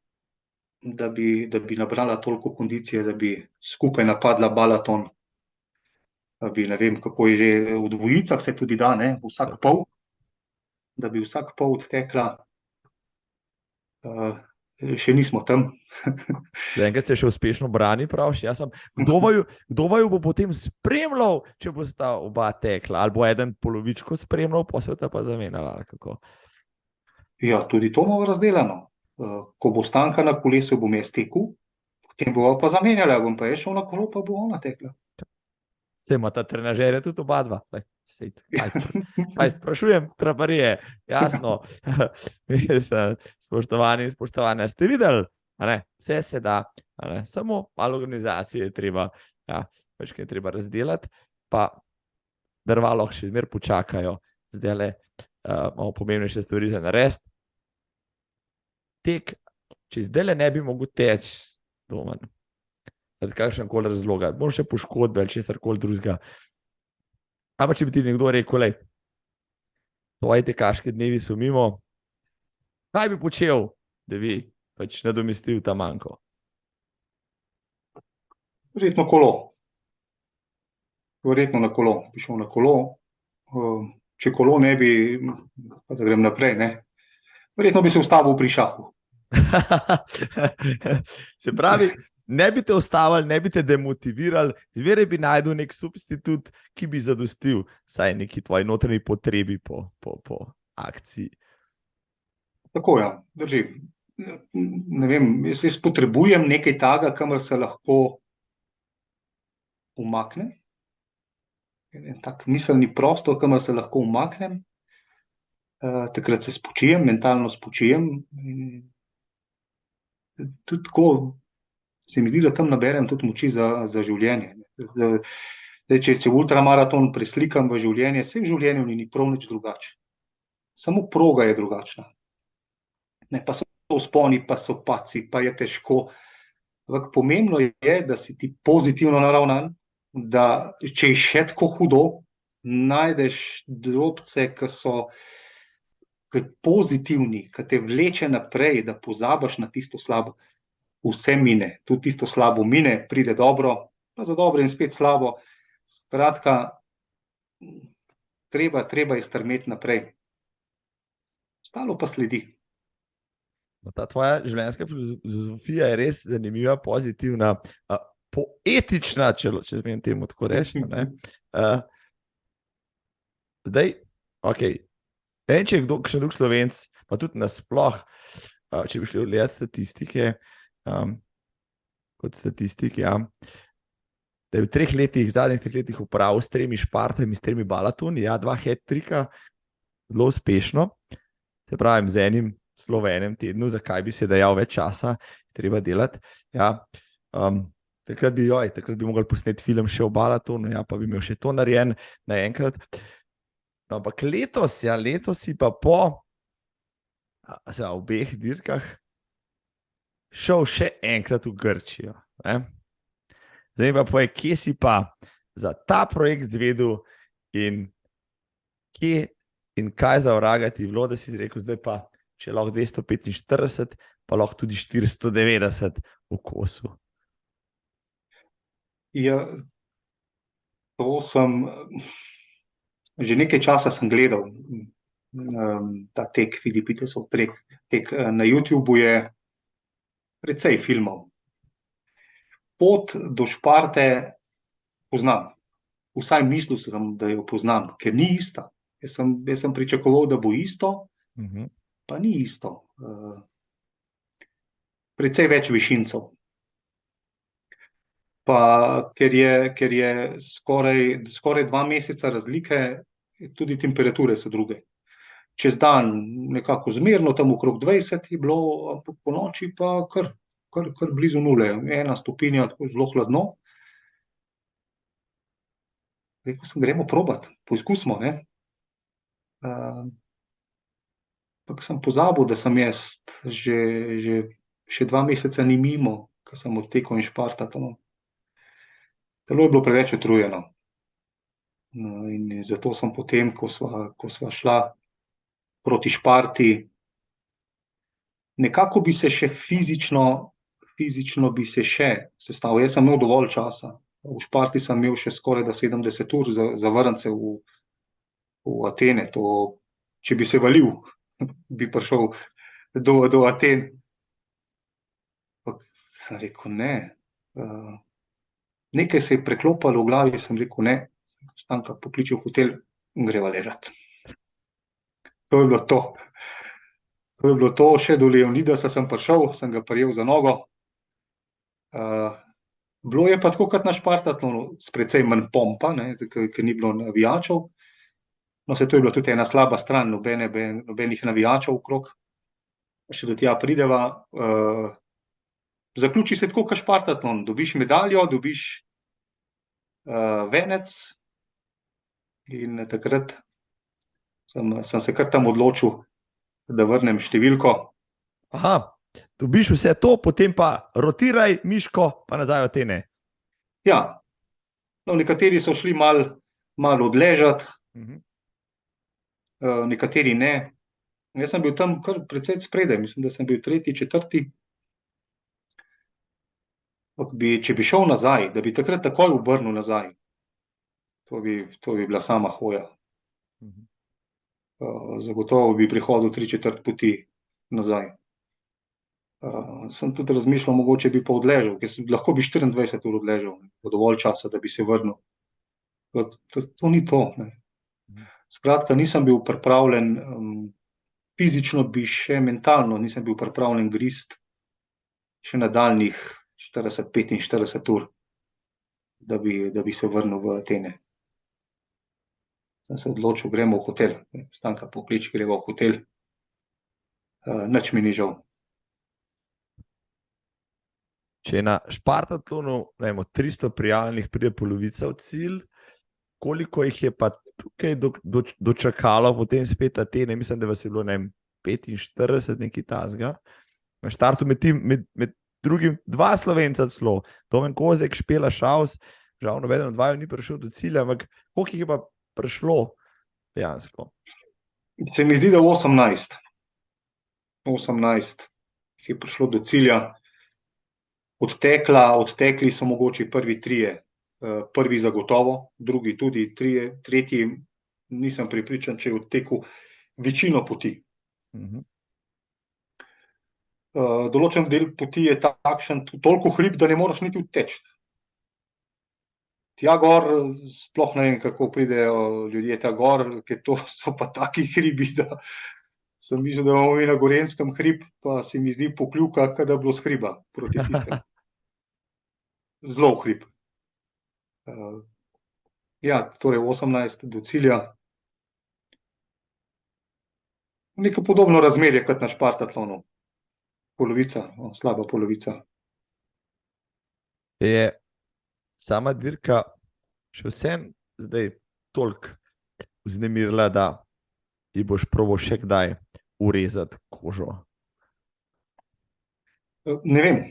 da bi nabrala toliko kondicije, da bi skupaj napadla Balaton. Da bi, ne vem, kako je že, v dvojicah se tudi da, ne, vsak pol, da bi vsak pol odtekla. Še nismo tam. Enkrat se še uspešno brani, praviš. Kdo vaju bo potem spremljal, če bosta oba tekla? Ali bo eden polovičko spremljal, pa se ta pa zamenjala, ali kako? Ja, tudi to imamo razdeljeno. Ko bo Stanka na kolesu, bom jaz tekel, potem bova pa zamenjala, bom pa jaz šel na kolo, pa bo ona tekla. Se ima ta trenažerja tudi oba dva. Kaj sprašujem, traparije, jasno. Spoštovani in spoštovane, ste videli? Vse se da, samo malo organizacije je treba, večkrat je treba razdelati, pa drva lahko še zmer počakajo. Zdajle imamo pomembnejše stvari za narediti. Tek, če zdajle ne bi mogel teči, Domen, zaradi kakšnega razloga, bom še poškodbe ali česarkoli drugega. Ampak če bi ti nekdo rekel, lej, tvoji tekaški dnevi so mimo, kaj bi počel, da bi pač nadomestil ta manko? Verjetno kolo. Verjetno na kolo. Bi šel na kolo. Če kolo ne bi, pa da grem naprej, ne. Verjetno bi se ustavil pri šahu. Se pravi, ne bi te ustavili, ne bi te demotivirali, zmeraj bi najdel nek substitut, ki bi zadostil saj neki tvoji notranji potrebi po akciji. Tako, ja, drži. Ne vem, jaz potrebujem nekaj takega, kamor se lahko umaknem. En tak miselni prostor, kamor se lahko umaknem. Takrat se spočijem, mentalno spočijem. Tudi tako se mi zdi, da tam naberem tudi moči za življenje. Če se ultramaraton preslikam v življenje, vse v življenju ni prav nič drugače. Samo proga je drugačna. Pa so vzponi, pa so padci, pa je težko. Ampak pomembno je, da si ti pozitivno naravnan, da če je še tako hudo, najdeš drobce, ki so pozitivni, ki te vleče naprej, da pozabiš na tisto slabo. Vse mine, tudi tisto slabo mine, pride dobro, pa za dobro in spet slabo. Skratka, treba je strmeti naprej. Ostalo pa sledi. Ta tvoja življenjska filozofija je res zanimiva, pozitivna. poetična, če smem temu tako reči. Zdaj, ok, če je kdo, še drug Slovenc, pa tudi nasploh, če bi šli gledati statistike, kot statistike, da je v zadnjih 3 letih upravil s 3 Špartami, s 3 Balatoni, 2 hat-trika, zelo uspešno, se pravi, z enim zelo v enem tednu, zakaj bi se dajal več časa, treba delati. Takrat bi mogli posneti film še o Balatonu, pa bi imel še to narejen naenkrat. Ampak letos si pa po obeh dirkah šel še enkrat v Grčijo. Zdaj pa povej, kje si pa za ta projekt izvedel in kje in kaj za vraga ti bilo, da si rekel, zdaj pa, če lahko 245, pa lahko tudi 490 v kosu. Ja, to sem... Že nekaj časa sem gledal ta tek, Filipitesov tek. Na YouTubu je precej filmov. Pot do Šparte poznam. Vsaj mislil sem, da jo poznam, ker ni ista. Jaz sem pričakoval, da bo isto, pa ni isto. Precej več višincev. Pa ker je skoraj 2 meseca razlike, tudi temperature so druge. Čez dan nekako zmerno, tam okrog 20 je bilo, po noči pa kar blizu 0, 1 stopinja, tako zelo hladno. Rekel sem, gremo probat, poizkusimo, ne. Ampak sem pozabil, da sem jaz še 2 meseca ni mimo, ko sem odtekel in Šparta. Telo je bilo preveč utrujeno. In zato sem potem, ko sva šla proti Šparti, nekako bi se še fizično bi se še sestavil. Jaz sem imel dovolj časa. V Šparti sem imel še skoraj 70 ur za vrniti se v Atene. Če bi se valil, bi prišel do Aten. Sem rekel, ne. Nekaj se je preklopalo v glavi, sem rekel, ne, Stanka pokliče v hotel in greva ležati. To je bilo to. To je bilo to, še do Leonidasa sem prišel, sem ga prijel za nogo. Bilo je pa tako kot na Špartatlonu, s precej manj pompa, ker ni bilo navijačev. No, to je bila tudi ena slaba stran, nobenih navijačev okrog. Še do tja prideva. Zaključi se tako kot Špartatlon, dobiš medaljo, dobiš venec in takrat sem se kar tam odločil, da vrnem številko. Aha, dobiš vse to, potem pa rotiraj miško, pa nazaj v Atene. Ja, no, nekateri so šli malo odležati, nekateri ne. Jaz sem bil tam kar precej spredaj, mislim, da sem bil 3., 4. Če bi šel nazaj, da bi takrat takoj obrnil nazaj, to bi bila sama hoja. Zagotovo bi prihodil 3/4 poti nazaj. Sem tudi razmišljal, mogoče bi pa odležal, ker lahko bi 24 ur odležal, dovolj časa, da bi se vrnil. To ni to. Skratka, nisem bil pripravljen, fizično bi še mentalno nisem bil pripravljen grist še nadaljnjih 40-45 ur, da bi se vrnil v Atene. Sem se odločil, gremo v hotel. Stanka pokliče, gremo v hotel. Nič mi ni žal. Če je na Špartatlonu, 300 prijavljenih, pride polovica v cilj, koliko jih je pa tukaj dočakalo, potem spet Atene, mislim, da vas je bilo 45, nekaj takega. Na štartu med drugim 2 Slovenca celo, Domen Kozek, Špela Šaus, žal nobeden od 2 ni prišel do cilja, ampak koliko jih je pa prišlo dejansko? Se mi zdi, da 18. 18 jih je prišlo do cilja. Odtekli so mogoče prvi 3, prvi zagotovo, drugi tudi, tretji nisem prepričan, če je odtekel večino poti. Določen del poti je takšen, toliko hrib, da ne moreš niti odteči. Tja gor, sploh ne vem, kako pridejo ljudje tja gor, ker to so pa taki hribi, da sem mislil, da bomo imeli na Gorenjskem hrib, pa se mi zdi pokljuka, kot da je bilo s hriba proti tistemu. Zelo hrib. Ja, torej 18 do cilja. Neko podobno razmerje kot na Špartatlonu. Polovica, slaba polovica. Je sama dirka še vsem zdaj toliko vznemirila, da ji boš probo še kdaj urezati kožo? Ne vem,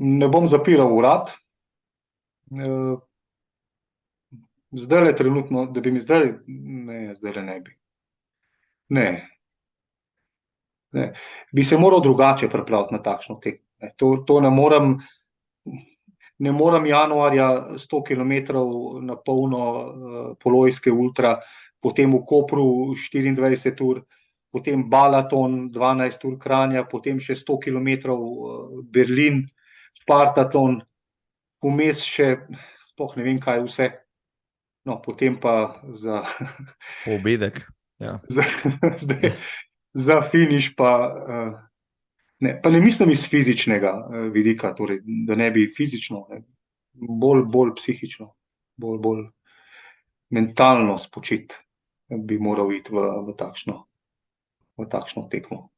ne bom zapiral urad. Zdaj le trenutno, da bi mi zdaj le ne bi. Ne. Bi se moral drugače pripraviti na takšno tekmo. To ne morem januarja 100 km na polno Polojske ultra, potem v Kopru 24 ur, potem Balaton 12 ur Kranja, potem še 100 km Berlin, Spartatlon, vmes še, sploh ne vem kaj vse. No, potem pa za Obedek. Ja. za finiš pa ne mislim iz fizičnega vidika, torej, da ne bi fizično, bolj psihično, bolj mentalno spočit bi moral iti v takšno tekmo.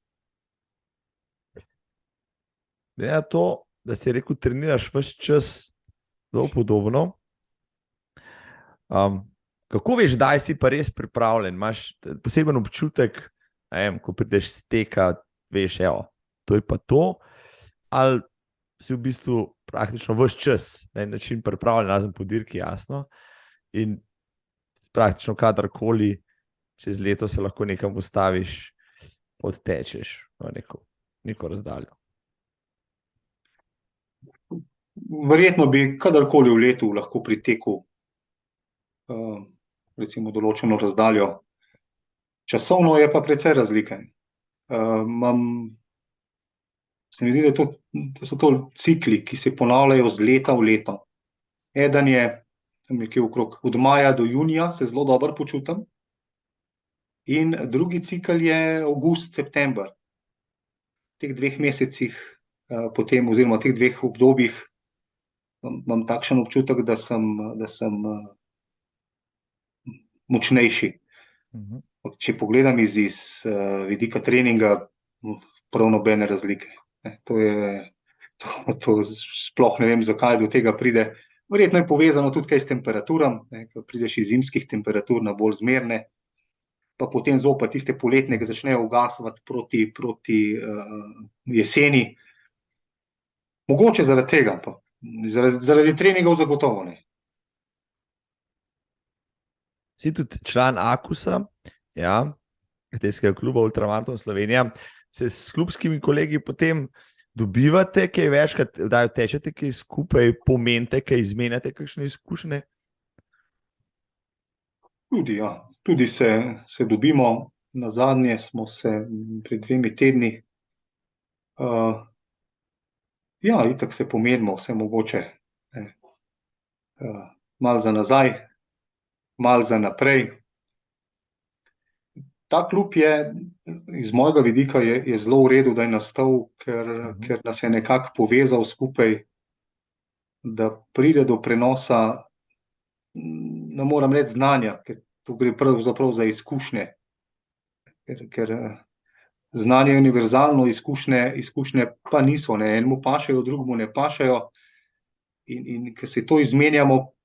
Ja, to, da si rekel, treniraš ves čas zelo podobno. Kako veš, da si pa res pripravljen? Imaš poseben občutek, ko prideš z teka, veš, evo, to je pa to, ali si v bistvu praktično ves čas na en način pripravljen, razen po dirki, jasno, in praktično kadarkoli čez leto se lahko nekam ustaviš, odtečeš v neko razdaljo. Verjetno bi kadarkoli v letu lahko pritekel recimo določeno razdaljo. Časovno je pa precej razlike. Se mi zdi, da so to cikli, ki se ponavljajo z leta v leto. Eden je nekje okrog od maja do junija, se zelo dobro počutim, in drugi cikel je avgust, september. V teh 2 mesecih potem, oziroma v teh 2 obdobjih imam takšen občutek, da sem močnejši. Če pogledam iz vidika treninga, prav nobene razlike. To sploh ne vem, zakaj do tega pride. Verjetno je povezano tudi kaj s temperaturam, ko prideš iz zimskih temperatur na bolj zmerne, pa potem zopet tiste poletne, ki začnejo ugasvati proti jeseni. Mogoče zaradi tega, pa zaradi treningov zagotovo ne. Si tudi član AKUS-a, ja, Atletskega kluba Ultramaraton Slovenija. Se s klubskimi kolegi potem dobivate kaj večkrat, da tečete kaj skupaj, pomenite kaj, izmenjate kakšne izkušnje? Tudi, ja. Tudi se dobimo. Nazadnje smo se pred 2 tedni. Ja, itak se pomenimo vse mogoče. Malo za nazaj, malo za naprej. Ta klub je, iz mojega vidika, je zelo v redu, da je nastal, ker nas je nekako povezal skupaj, da pride do prenosa, ne moram reči znanja, ker tu gre pravzaprav za izkušnje. Ker znanje je univerzalno, izkušnje pa niso, ne, enemu pašejo, drugemu ne pašejo, in ker se to izmenjamo,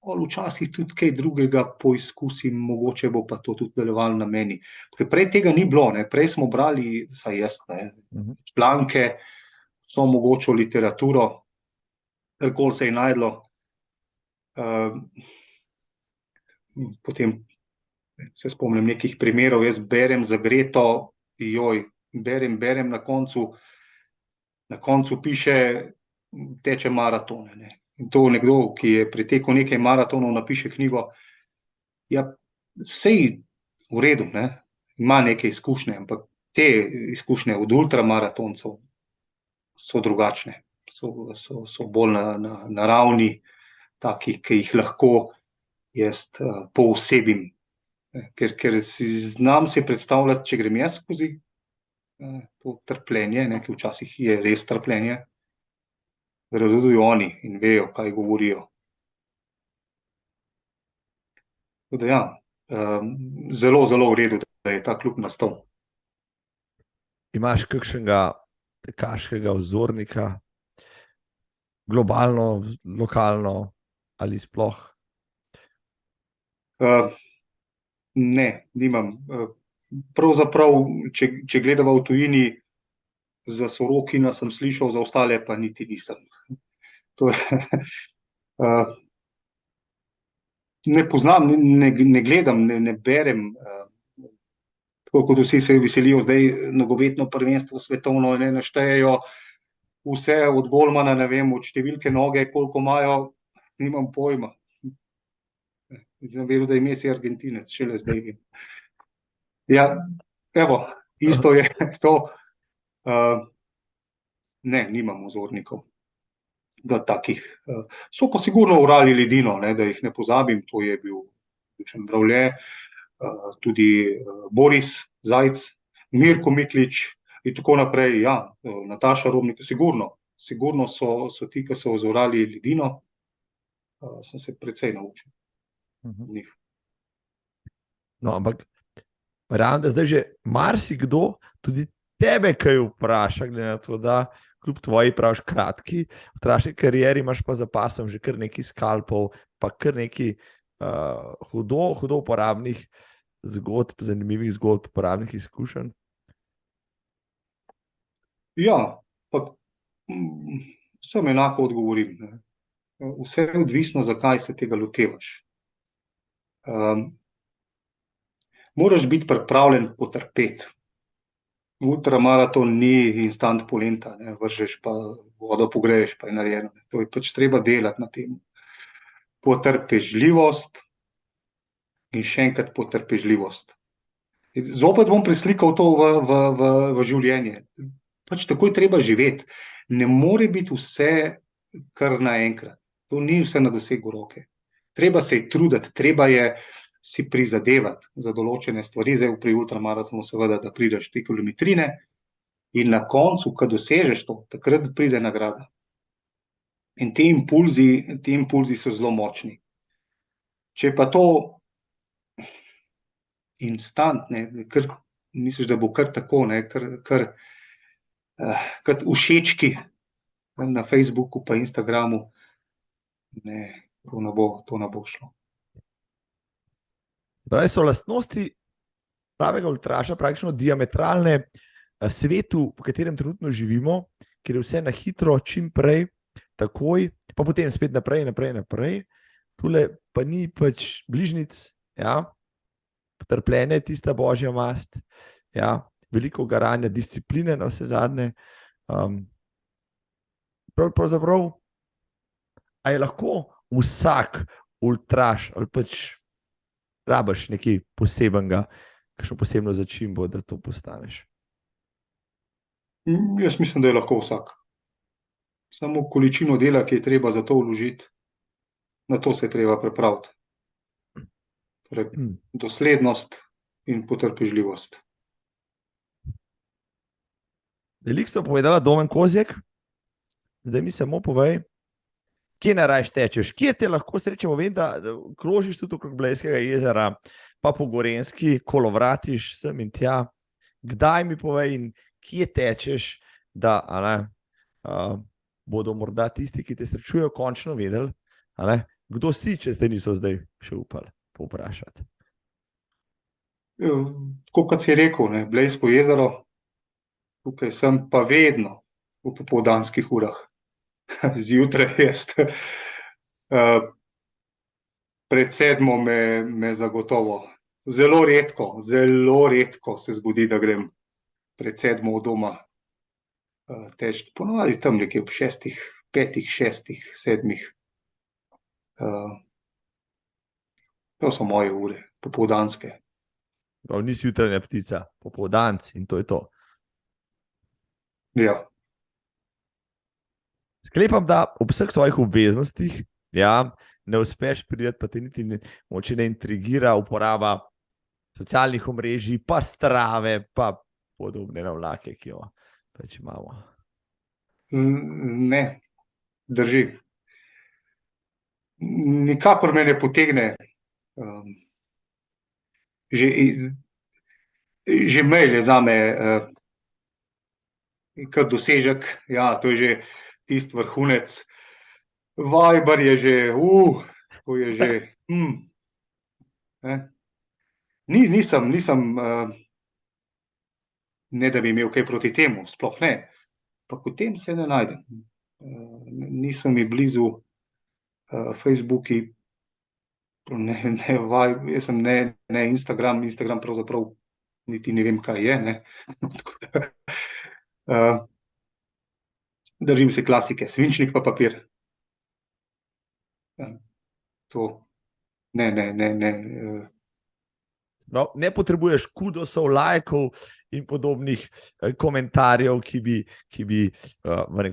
včasih tudi kaj drugega poizkusim, mogoče bo pa to tudi delovalo na meni. Ker prej tega ni bilo, ne, prej smo brali, saj jaz, članke, vso mogočo literaturo, karkoli se je najdlo. Potem se spomnim nekih primerov, jaz berem za Greto, berem na koncu piše, teče maratone, ne. In to nekdo, ki je pretekel nekaj maratonov, napiše knjigo. Ja, sej v redu, ne, ima neke izkušnje, ampak te izkušnje od ultramaratoncev so drugačne, so bolj na ravni, takih, ki jih lahko jaz poosebim. Ker znam si predstavljati, če grem jaz skozi to trpljenje, ki včasih je res trpljenje, da tudi oni in vejo, kaj govorijo. Tako da ja, zelo, zelo v redu, da je ta klub nastal. Imaš kakšnega tekaškega vzornika, globalno, lokalno ali sploh? Ne, nimam. Pravzaprav, če gledava v tujini, za Sorokina sem slišal, za ostale pa niti nisem. To je, ne poznam, ne gledam, ne berem. Tako kot vsi se veselijo zdaj nogometno prvenstvo svetovno, ne naštejejo vse od golmana, ne vem, od številke noge, koliko imajo, nimam pojma. Sem vedel, da je Messi Argentinec, šele zdaj vem. Ja, evo, isto je to. Ne, nimam vzornikov. Takih. So pa sigurno urali Ledino, da jih ne pozabim, to je bil Bravlje, tudi Boris Zajc, Mirko Miklič in tako naprej. Ja, Nataša Robnik, sigurno so ti, ki so vzorali Ledino, sem se precej naučil od njih. No, ampak verjamem, da zdaj že marsikdo tudi tebe kaj vpraša, glede na to, da kljub tvoji praviš kratki otroški karieri imaš pa za pasom že kar nekaj skalpov, pa kar nekaj hudo uporabnih zgodb, zanimivih zgodb, uporabnih izkušenj. Ja, pa sem enako odgovorim. Vse je odvisno, zakaj se tega lotevaš. Moraš biti pripravljen potrpeti. Ultramaraton ni instant polenta, vržeš pa vodo, pogreješ pa je narejeno. To je pač treba delati na tem. Potrpežljivost in še enkrat potrpežljivost. Zopet bom preslikal to v življenje. Pač tako je treba živeti. Ne more biti vse kar naenkrat. To ni vse na dosegu roke. Treba se je truditi, treba je si prizadevati za določene stvari, zdaj pri ultramaratonu seveda, da prideš te kilometrine in na koncu, ko dosežeš to, takrat pride nagrada. In ti impulzi so zelo močni. Če pa to instant, ker misliš, da bo kar tako, kar všečki na Facebooku pa Instagramu, to ne bo šlo. Pravi, so lastnosti pravega ultraša praktično diametralne svetu, v katerem trenutno živimo, kjer je vse na hitro, čim prej, takoj, pa potem spet naprej. Tule pa ni pač bližnjic, ja, trpljenje je tista božja mast, ja, veliko garanja, discipline na vse zadnje. Pravzaprav, a je lahko vsak ultraš ali pač rabiš nekaj posebenega, kakšno posebno začimbo, da to postaneš? Jaz mislim, da je lahko vsak. Samo količino dela, ki je treba za to vložiti, na to se je treba pripraviti. Torej, doslednost in potrpežljivost. Veliko so povedala Domen Kozjek, zdaj mi samo povej, kje narajš tečeš, kje te lahko srečamo? Vem, da krožiš tudi okrog Blejskega jezera, pa po Gorenjski, kolovratiš sem in tja. Kdaj mi povej in kje tečeš, da bodo morda tisti, ki te srečujejo, končno vedeli, kdo si, če te niso zdaj še upali povprašati? Tako kot si rekel, Blejsko jezero, tukaj sem pa vedno v popoldanskih urah. Zjutraj jaz. Pred 7 me zagotovo. Zelo redko se zgodi, da grem pred 7 od doma teč. Ponovadi tam nekje ob 6, 5, 6, 7. To so moje ure, popoldanske. Prav, nisi jutranja ptica, popoldanci in to je to. Ja. Sklepam, da ob vseh svojih obveznostih, ja, ne uspeš priti, pa te niti moče ne intrigira uporaba socialnih omrežij, pa strave, pa podobne navlake, ki jo pač imamo. Ne, drži. Nikakor me ne potegne. Že mail je zame kar dosežek, ja, to je že tisti vrhunec. Viber je že, to je že, nisem, ne da bi imel kaj proti temu, sploh ne, pa v tem se ne najdem. Niso mi blizu Facebooki, jaz sem ne Instagram pravzaprav niti ne vem, kaj je, ne. Držim se klasike, svinčnik pa papir. To, ne. No, ne potrebuješ kudosov, lajkov in podobnih komentarjev, ki bi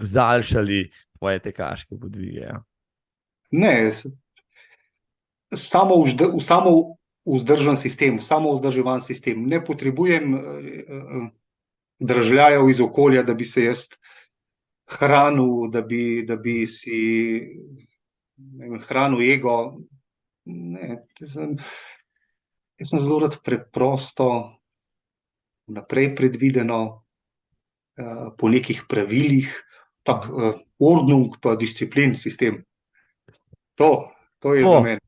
zaljšali tvoje tekaške podvige. Ja? Ne, samo vzdržen sistem, samo vzdrževan sistem. Ne potrebujem držljajev iz okolja, da bi se jaz hranil, da bi si hranil ego. Ne, jaz sem zelo rad preprosto, naprej predvideno, po nekih pravilih, tak ordnung pa disciplin sistem. To je za mene.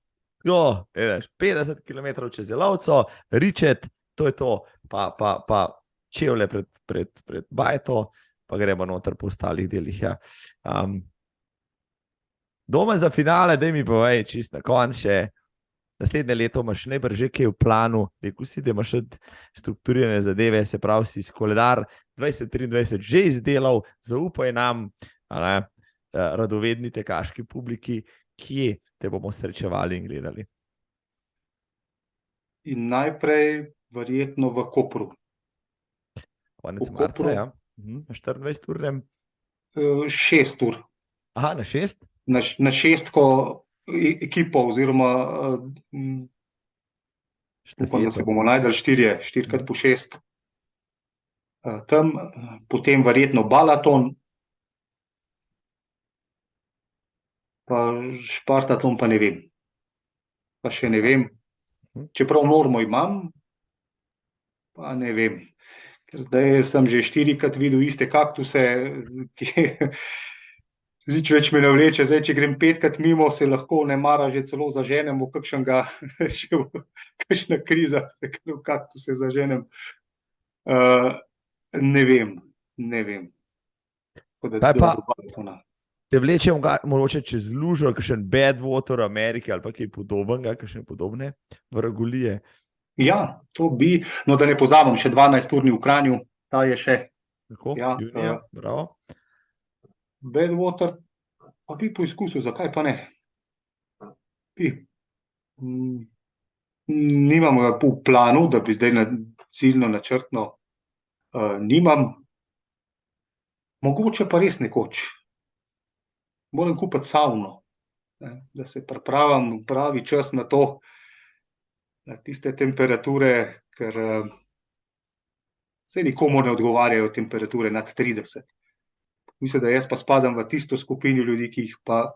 50 km čez Jelovco, Ričet, to je to, pa čevlje pred bajto, pa gremo noter po ostalih delih. Ja. Doma za finale, daj mi povej, čist na konc še, naslednje leto imaš najbrž že kaj v planu, rekel si, da imaš strukturirane zadeve, se pravi si koledar 2023 že izdelal, zaupaj nam, radovedni tekaški publiki, kje te bomo srečevali in gledali. In najprej verjetno v Kopru. Konec marca, ja. Na 24-urnem? 6 ur. Aha, na 6? Na 6 ekipo, oziroma upam, da se bomo najdali 4x po 6. Tam, potem verjetno Balaton, pa Špartatlon pa ne vem. Pa še ne vem. Čeprav normo imam, pa ne vem. Ker zdaj sem že 4-krat videl iste kaktuse, nič več me ne vleče. Zdaj, če grem 5-krat mimo, se lahko nemara že celo zaženem v kakšnega, kakšna kriza, se v kaktuse zaženem. Ne vem. Kaj pa te vleče mogoče čez lužo, kakšen Badwater Amerike ali pa kaj podobnega, kakšne podobne vragolije? Ja, to bi, no da ne pozabim, še 12-urni v Kranju, ta je še. Tako, ja, junija, bravo. Badwater, pa bi poizkusil, zakaj pa ne? Nimam ga v planu, da bi zdaj ciljno, načrtno, nimam. Mogoče pa res nekoč. Moram kupiti savno, da se pripravim pravi čas na to, na tiste temperature, ker saj nikomu ne odgovarjajo temperature nad 30. Mislim, da jaz pa spadam v tisto skupino ljudi, ki jih pa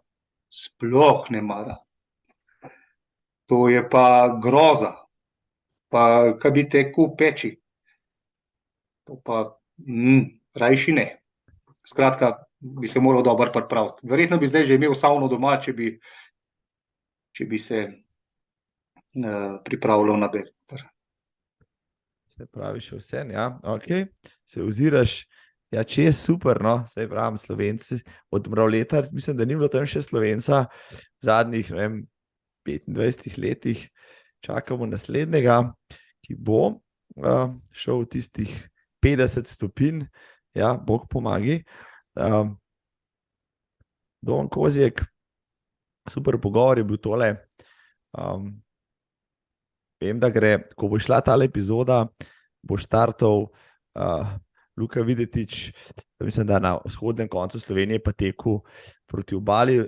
sploh ne mara. To je pa groza. Pa kaj bi tekel v peči. To pa rajši ne. Skratka, bi se moral dobro pripraviti. Verjetno bi zdaj že imel savno doma, če bi se pripravljal na Badwater. Se pravi še vse, ja, ok. Se oziraš, ja, če je super, no, saj pravim, Slovenci od Mravljeta, mislim, da ni bilo tam še Slovenca v zadnjih, ne vem, 25 letih. Čakamo naslednjega, ki bo šel v tistih 50 stopinj, ja, Bog pomagi. Don Kozjek, super pogovor je bil tole. Vem, da gre, ko bo šla tale epizoda, bo štartal Luka Videtič, mislim, da na vzhodnem koncu Slovenije pa tekel proti obali,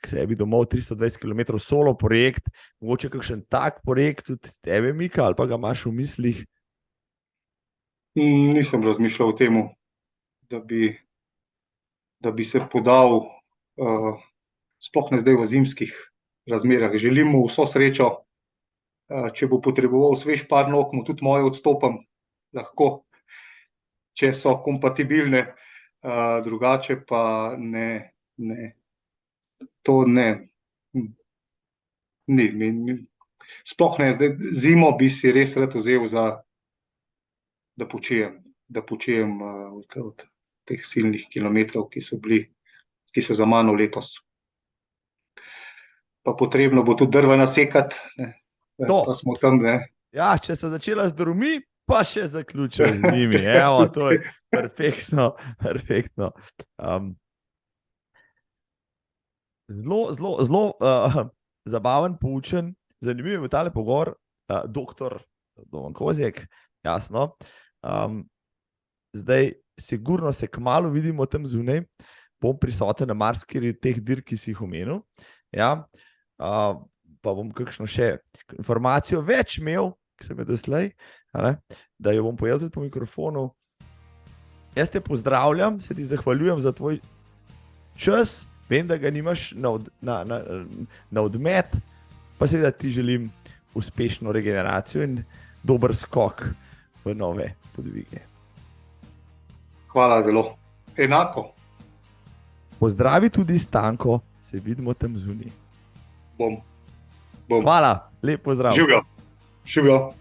k sebi domov 320 km solo projekt, mogoče kakšen tak projekt tudi tebe, Mika, ali pa ga imaš v mislih? Nisem razmišljal o tem, da bi se podal, sploh ne zdaj v zimskih razmerah. Želim mu vso srečo, če bo potreboval svež par nog, mu tudi moje odstopam, lahko, če so kompatibilne, drugače pa ne. To ne. Sploh ne, zdaj zimo bi si res rad vzel da počijem od teh silnih kilometrov, ki so za mano letos. Pa potrebno bo tudi drva nasekati, pa smo tam, ne. Ja, če so začela z drvmi, pa še zaključila z njimi. Evo, to je perfektno. Zelo zabaven, poučen, zanimiv je tale pogovor, doktor Domen Kozjek, jasno. Zdaj, sigurno se kmalu vidimo tam zunaj, bom prisoten na marsikateri teh dirk, ki si jih omenil, ja, pa bom kakšno še informacijo več imel, ki sem je doslej, da jo bom povedal tudi po mikrofonu. Jaz te pozdravljam, se ti zahvaljujem za tvoj čas, vem, da ga nimaš na odmet, pa seveda ti želim uspešno regeneracijo in dober skok v nove podvige. Hvala zelo. Enako. Pozdravi tudi Stanko, se vidimo tam zunaj. Bom. Hvala, lep pozdrav. Živjo.